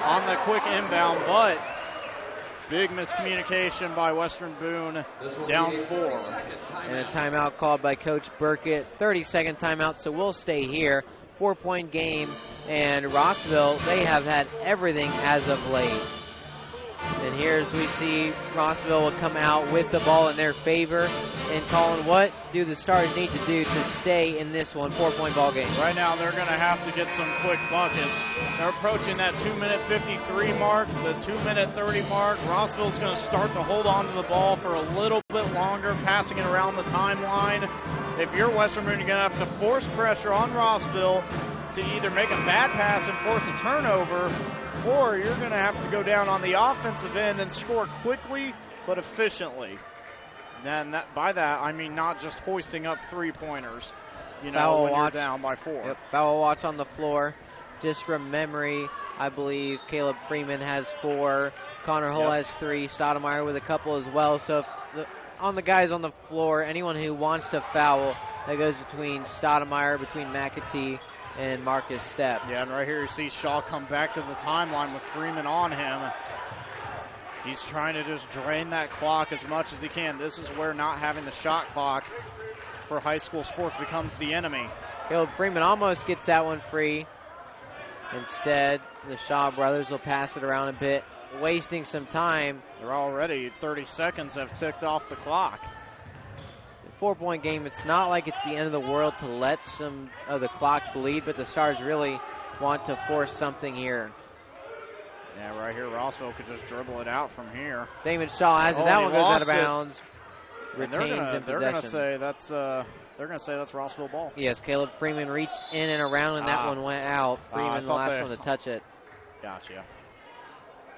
on the quick inbound, but big miscommunication by Western Boone, down 4. And a timeout called by Coach Burkett. 30-second timeout, so we'll stay here. 4-point game, and Rossville, they have had everything as of late. And here's we see Rossville will come out with the ball in their favor. And Kollin, what do the Stars need to do to stay in this one? 4-point ball game. Right now, they're going to have to get some quick buckets. They're approaching that 2-minute 53 mark, the 2-minute 30 mark. Rossville's going to start to hold on to the ball for a little bit longer, passing it around the timeline. If you're Western Boone, you're going to have to force pressure on Rossville to either make a bad pass and force a turnover, or you're going to have to go down on the offensive end and score quickly but efficiently. And by that, I mean not just hoisting up 3-pointers, foul when watch. You're down by 4. Yep, foul watch on the floor. Just from memory, I believe Caleb Freeman has 4. Connor Hull has 3. Stoudemire with a couple as well. So on the guys on the floor, anyone who wants to foul, that goes between Stoudemire, between McAtee, and Marcus Stepp. Yeah, and right here you see Shaw come back to the timeline with Freeman on him. He's trying to just drain that clock as much as he can. This is where not having the shot clock for high school sports becomes the enemy. Caleb Freeman almost gets that one free. Instead, the Shaw brothers will pass it around a bit, wasting some time. They're already 30 seconds have ticked off the clock. 4-point game, it's not like it's the end of the world to let some of the clock bleed, but the Stars really want to force something here. Yeah, right here, Rossville could just dribble it out from here. Damon Shaw has it. That one goes out of bounds. Retains in possession. They're going to say that's Rossville ball. Yes, Caleb Freeman reached in and around, and that one went out. Freeman, the last one to touch it. Gotcha.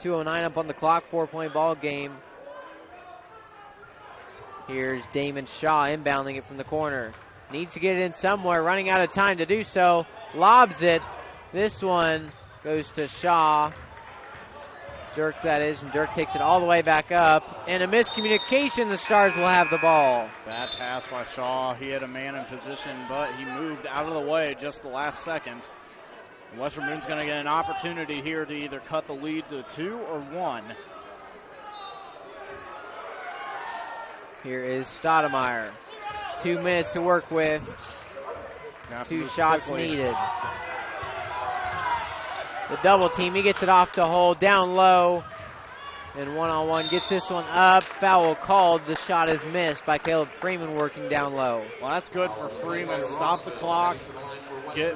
2:09 up on the clock, 4-point ball game. Here's Damon Shaw inbounding it from the corner. Needs to get it in somewhere, running out of time to do so. Lobs it. This one goes to Shaw. Dirk, that is, and Dirk takes it all the way back up. And a miscommunication, the Stars will have the ball. Bad pass by Shaw. He had a man in position, but he moved out of the way just the last second. Western Boone's going to get an opportunity here to either cut the lead to 2 or 1. Here is Stoudemire. 2 minutes to work with. 2 shots needed. The double team, he gets it off to Hull, down low. And one-on-one, gets this one up. Foul called. The shot is missed by Caleb Freeman working down low. Well, that's good for Freeman. Stop the clock.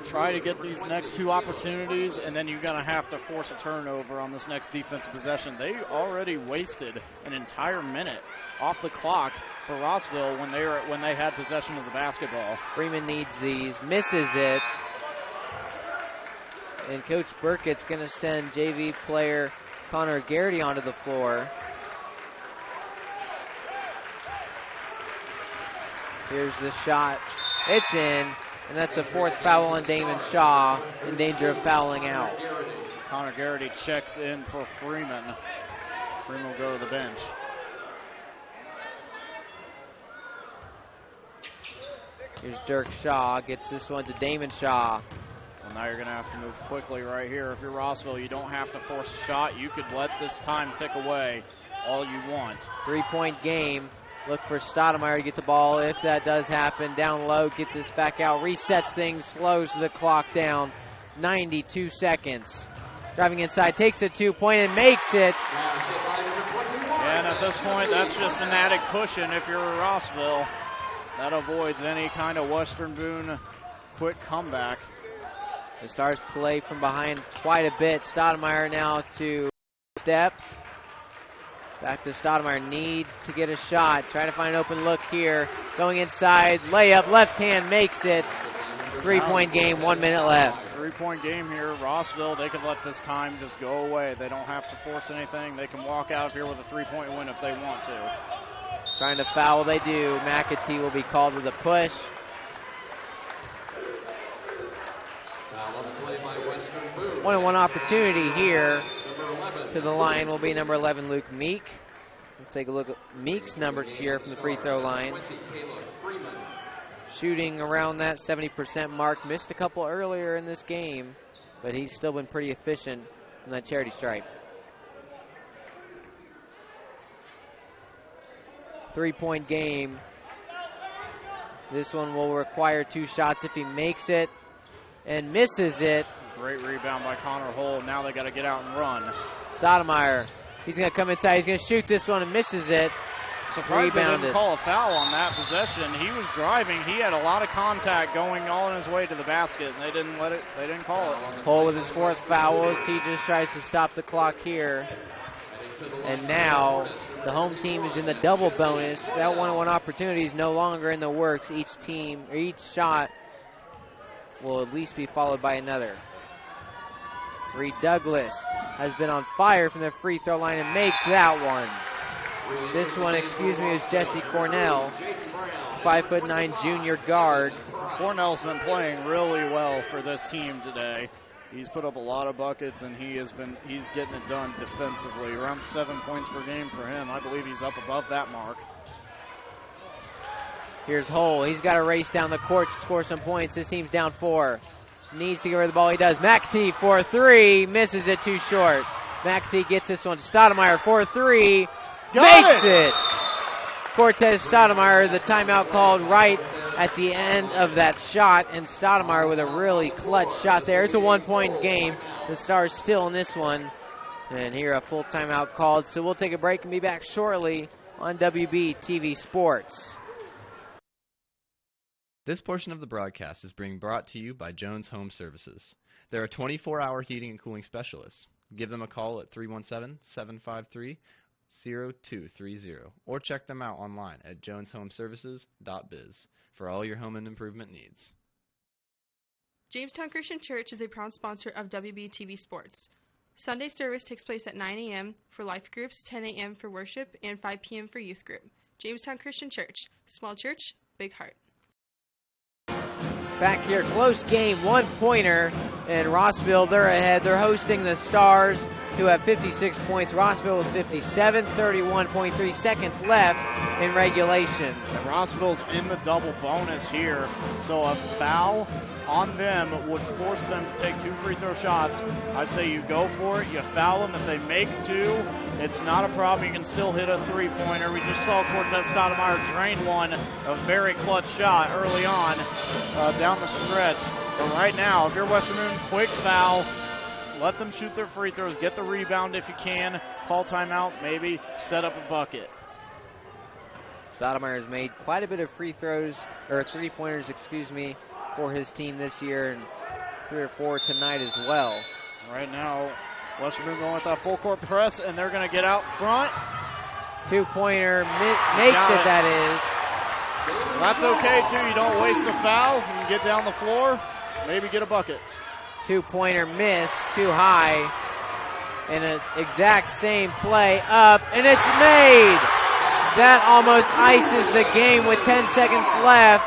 Try to get these next 2 opportunities, and then you're going to have to force a turnover on this next defensive possession. They already wasted an entire minute off the clock for Rossville when they had possession of the basketball. Freeman needs these, misses it. And Coach Burkett's going to send JV player Connor Garrity onto the floor. Here's the shot. It's in. And that's the 4th foul on Damon Shaw, in danger of fouling out. Connor Garrity checks in for Freeman. Freeman will go to the bench. Here's Dirk Shaw, gets this one to Damon Shaw. Well, now you're going to have to move quickly right here. If you're Rossville, you don't have to force a shot. You could let this time tick away all you want. 3-point game. Look for Stoudemire to get the ball if that does happen. Down low, gets this back out, resets things, slows the clock down. 92 seconds. Driving inside, takes a 2-point and makes it. And at this point, that's just an added cushion if you're Rossville. That avoids any kind of Western Boone quick comeback. The Stars play from behind quite a bit. Stoudemire now to step. Back to Stoudemire, need to get a shot. Try to find an open look here. Going inside, layup, left hand, makes it. 3-point game, 1 minute left. 3-point game here. Rossville, they can let this time just go away. They don't have to force anything. They can walk out here with a 3-point win if they want to. Trying to foul, they do. McAtee will be called with a push. One-on-one opportunity here. To the line will be number 11, Luke Meek. Let's take a look at Meek's numbers here from the free throw line. Shooting around that 70% mark. Missed a couple earlier in this game, but he's still been pretty efficient from that charity stripe. 3-point game. This one will require 2 shots if he makes it and misses it. Great rebound by Connor Hull. Now they got to get out and run. Stoudemire, he's going to come inside. He's going to shoot this one and misses it. Surprised they didn't call a foul on that possession. He was driving. He had a lot of contact going on his way to the basket, and they didn't let it. They didn't call it. Hull with his 4th foul as he just tries to stop the clock here. And now the home team is in the double bonus. That one-on-one opportunity is no longer in the works. Each team or each shot will at least be followed by another. Reed Douglas has been on fire from the free throw line and makes that one. This one, is Jesse Cornell, 5'9" junior guard. Cornell's been playing really well for this team today. He's put up a lot of buckets, and he's getting it done defensively. Around 7 points per game for him. I believe he's up above that mark. Here's Hull. He's got to race down the court to score some points. This team's down 4. Needs to get rid of the ball. He does. McAtee for 3. Misses it too short. McAtee gets this one to Stoudemire for 3. Makes it! Cortez Stoudemire, the timeout called right at the end of that shot. And Stoudemire with a really clutch shot there. It's a 1-point game. The Stars still in this one. And here a full timeout called. So we'll take a break and be back shortly on WBTV Sports. This portion of the broadcast is being brought to you by Jones Home Services. They're a 24-hour heating and cooling specialist. Give them a call at 317-753-0230 or check them out online at joneshomeservices.biz for all your home and improvement needs. Jamestown Christian Church is a proud sponsor of WBTV Sports. Sunday service takes place at 9 a.m. for life groups, 10 a.m. for worship, and 5 p.m. for youth group. Jamestown Christian Church. Small church, big heart. Back here, close game, 1-pointer, and Rossville, they're ahead. They're hosting the Stars, who have 56 points. Rossville with 57, 31.3 seconds left in regulation. And Rossville's in the double bonus here, so a foul on them would force them to take 2 free throw shots. I'd say you go for it, you foul them. If they make 2, it's not a problem. You can still hit a 3-pointer. We just saw Cortez Stoudemire drain one, a very clutch shot early on down the stretch. But right now, if you're Western Boone, quick foul. Let them shoot their free throws. Get the rebound if you can. Call timeout, maybe set up a bucket. Stoudemire has made quite a bit of free throws, or 3-pointers, for his team this year, and 3 or 4 tonight as well. Right now, Western Boone going with that full court press, and they're going to get out front. 2-pointer makes it, that is. Well, that's okay, too. You don't waste a foul. You can get down the floor, maybe get a bucket. 2-pointer missed, too high. And an exact same play up, and it's made. That almost ices the game with 10 seconds left.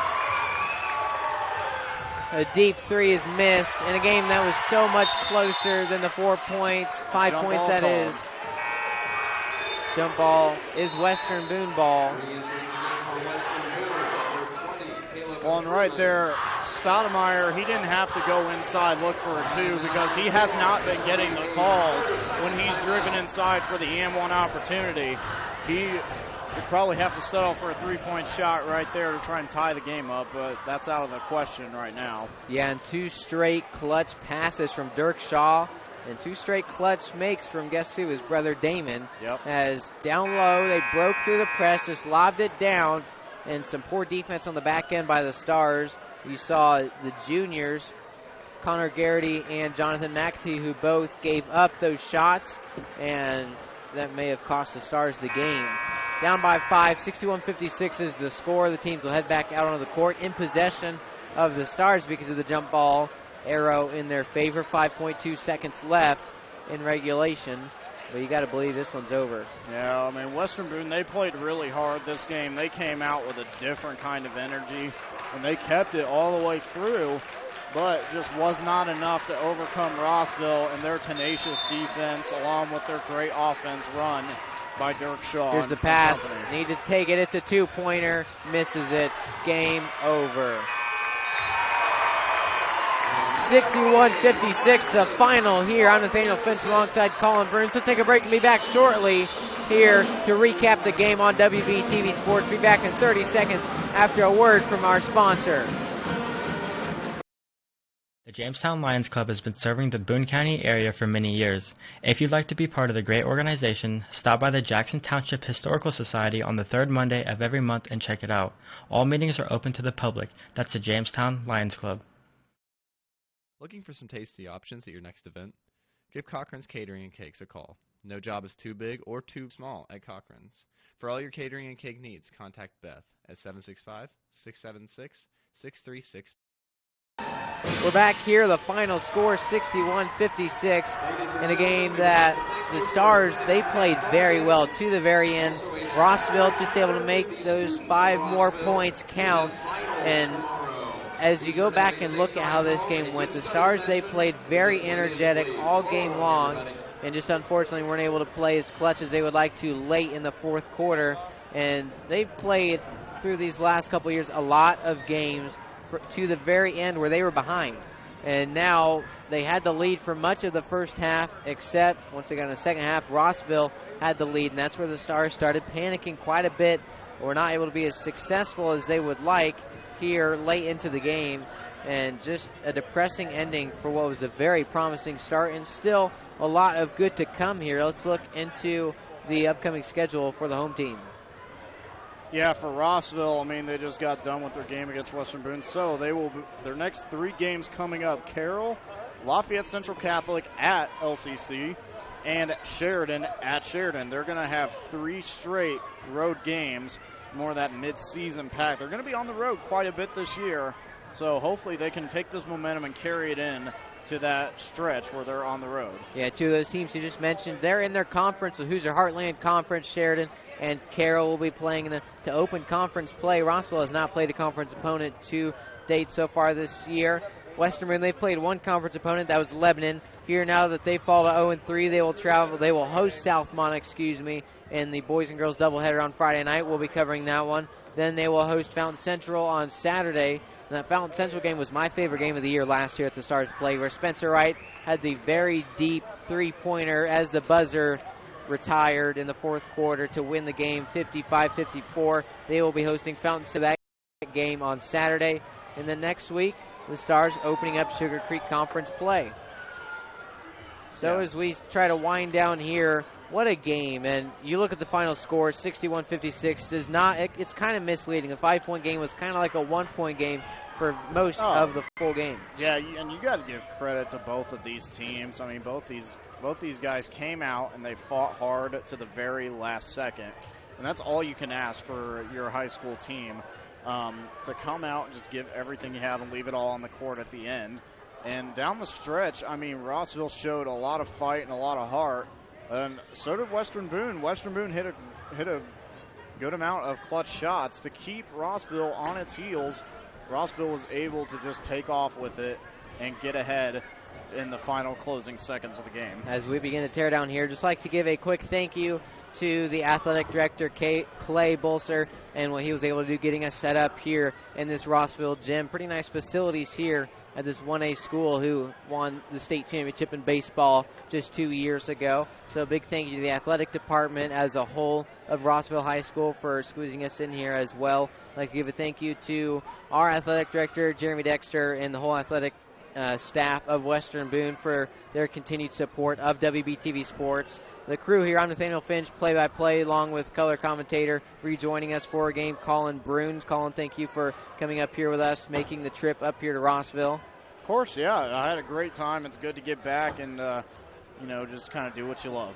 A deep 3 is missed in a game that was so much closer than the 4 points, 5 points that is. Jump ball is Western Boone ball. Well, and right there, Stoudemire, he didn't have to go inside, look for a 2, because he has not been getting the calls when he's driven inside for the EM1 opportunity. He would probably have to settle for a 3-point shot right there to try and tie the game up, but that's out of the question right now. Yeah, and 2 straight clutch passes from Dirk Shaw, and 2 straight clutch makes from, guess who, his brother Damon. Yep. As down low, they broke through the press, just lobbed it down, and some poor defense on the back end by the Stars. You saw the juniors, Connor Garrity and Jonathan McAtee, who both gave up those shots, and that may have cost the Stars the game. Down by 5, 61-56 is the score. The teams will head back out onto the court in possession of the Stars because of the jump ball arrow in their favor. 5.2 seconds left in regulation. But you got to believe this one's over. Yeah, I mean, Western Boone, they played really hard this game. They came out with a different kind of energy, and they kept it all the way through, but just was not enough to overcome Rossville and their tenacious defense, along with their great offense run by Dirk Shaw. Here's the pass. Need to take it. It's a 2-pointer. Misses it. Game over. 61-56, the final here. I'm Nathaniel Finch alongside Kollin Brunes. Let's take a break and be back shortly here to recap the game on WBTV Sports. Be back in 30 seconds after a word from our sponsor. The Jamestown Lions Club has been serving the Boone County area for many years. If you'd like to be part of the great organization, stop by the Jackson Township Historical Society on the 3rd Monday of every month and check it out. All meetings are open to the public. That's the Jamestown Lions Club. Looking for some tasty options at your next event? Give Cochran's Catering and Cakes a call. No job is too big or too small at Cochran's. For all your catering and cake needs, contact Beth at 765-676-6362. We're back here. The final score, 61-56, in a game that the Stars, they played very well to the very end. Rossville just able to make those 5 more points count. And as you go back and look at how this game went, the Stars, they played very energetic all game long, and just unfortunately weren't able to play as clutch as they would like to late in the 4th quarter. And they've played through these last couple of years a lot of games to the very end where they were behind. And now they had the lead for much of the first half, except once they got in the second half, Rossville had the lead, and that's where the Stars started panicking quite a bit. Were not able to be as successful as they would like here late into the game, and just a depressing ending for what was a very promising start, and still a lot of good to come here. Let's look into the upcoming schedule for the home team. Yeah, for Rossville, I mean, they just got done with their game against Western Boone, so they will their next 3 games coming up: Carroll, Lafayette Central Catholic at LCC, and Sheridan at Sheridan. They're going to have 3 straight road games, more of that mid-season pack. They're going to be on the road quite a bit this year, so hopefully they can take this momentum and carry it in to that stretch where they're on the road. Yeah, 2 of those teams you just mentioned, they're in their conference, the Hoosier Heartland Conference. Sheridan and Carroll will be playing in the open conference play. Rossville has not played a conference opponent to update so far this year. Western Boone, they've played one conference opponent, that was Lebanon. Here now that they fall to 0-3, they will host Southmont, in the boys and girls doubleheader on Friday night. We'll be covering that one. Then they will host Fountain Central on Saturday. And that Fountain Central game was my favorite game of the year last year at the Stars play, where Spencer Wright had the very deep three-pointer as the buzzer retired in the fourth quarter to win the game 55-54. They will be hosting Fountain Central that game on Saturday. And then next week, the Stars opening up Sugar Creek Conference play. So as we try to wind down here, what a game. And you look at the final score, 61-56, does not, it's kind of misleading. A 5-point game was kind of like a 1-point game for most of the full game. Yeah, and you got to give credit to both of these teams. I mean, both these guys came out and they fought hard to the very last second. And that's all you can ask for your high school team. To come out and just give everything you have and leave it all on the court at the end. And down the stretch, I mean, Rossville showed a lot of fight and a lot of heart. And so did Western Boone. Western Boone hit a good amount of clutch shots to keep Rossville on its heels. Rossville was able to just take off with it and get ahead in the final closing seconds of the game. As we begin to tear down here, just like to give a quick thank you to the athletic director, Clay Bolser, and what he was able to do getting us set up here in this Rossville gym. Pretty nice facilities here at this 1A school who won the state championship in baseball just 2 years ago. So a big thank you to the athletic department as a whole of Rossville High School for squeezing us in here as well. I'd like to give a thank you to our athletic director, Jeremy Dexter, and the whole athletic staff of Western Boone for their continued support of WBTV Sports. The crew here, I'm Nathaniel Finch, play-by-play, along with color commentator, rejoining us for a game, Kollin Brunes. Kollin, thank you for coming up here with us, making the trip up here to Rossville. Of course, yeah. I had a great time. It's good to get back and, just kind of do what you love.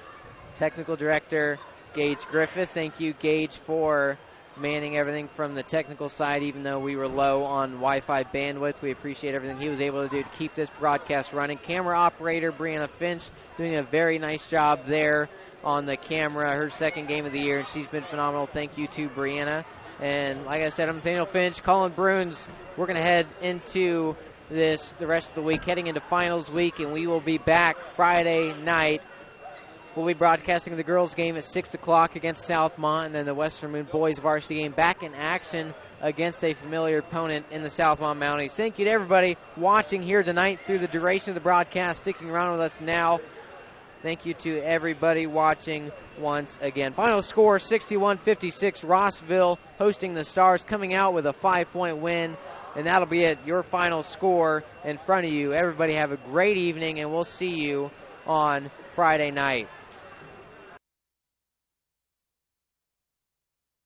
Technical director, Gage Griffith. Thank you, Gage, for manning everything from the technical side, even though we were low on Wi-Fi bandwidth. We appreciate everything he was able to do to keep this broadcast running. Camera operator, Brianna Finch, doing a very nice job there on the camera, her second game of the year, and she's been phenomenal. Thank you to Brianna. And like I said, I'm Nathaniel Finch, Kollin Brunes. We're going to head into the rest of the week, heading into finals week, and we will be back Friday night. We'll be broadcasting the girls' game at 6 o'clock against Southmont, and then the Western Boone boys varsity game back in action against a familiar opponent in the Southmont Mounties. Thank you to everybody watching here tonight through the duration of the broadcast, sticking around with us now. Thank you to everybody watching once again. Final score, 61-56, Rossville hosting the Stars, coming out with a 5-point win, and that'll be it, your final score in front of you. Everybody have a great evening, and we'll see you on Friday night.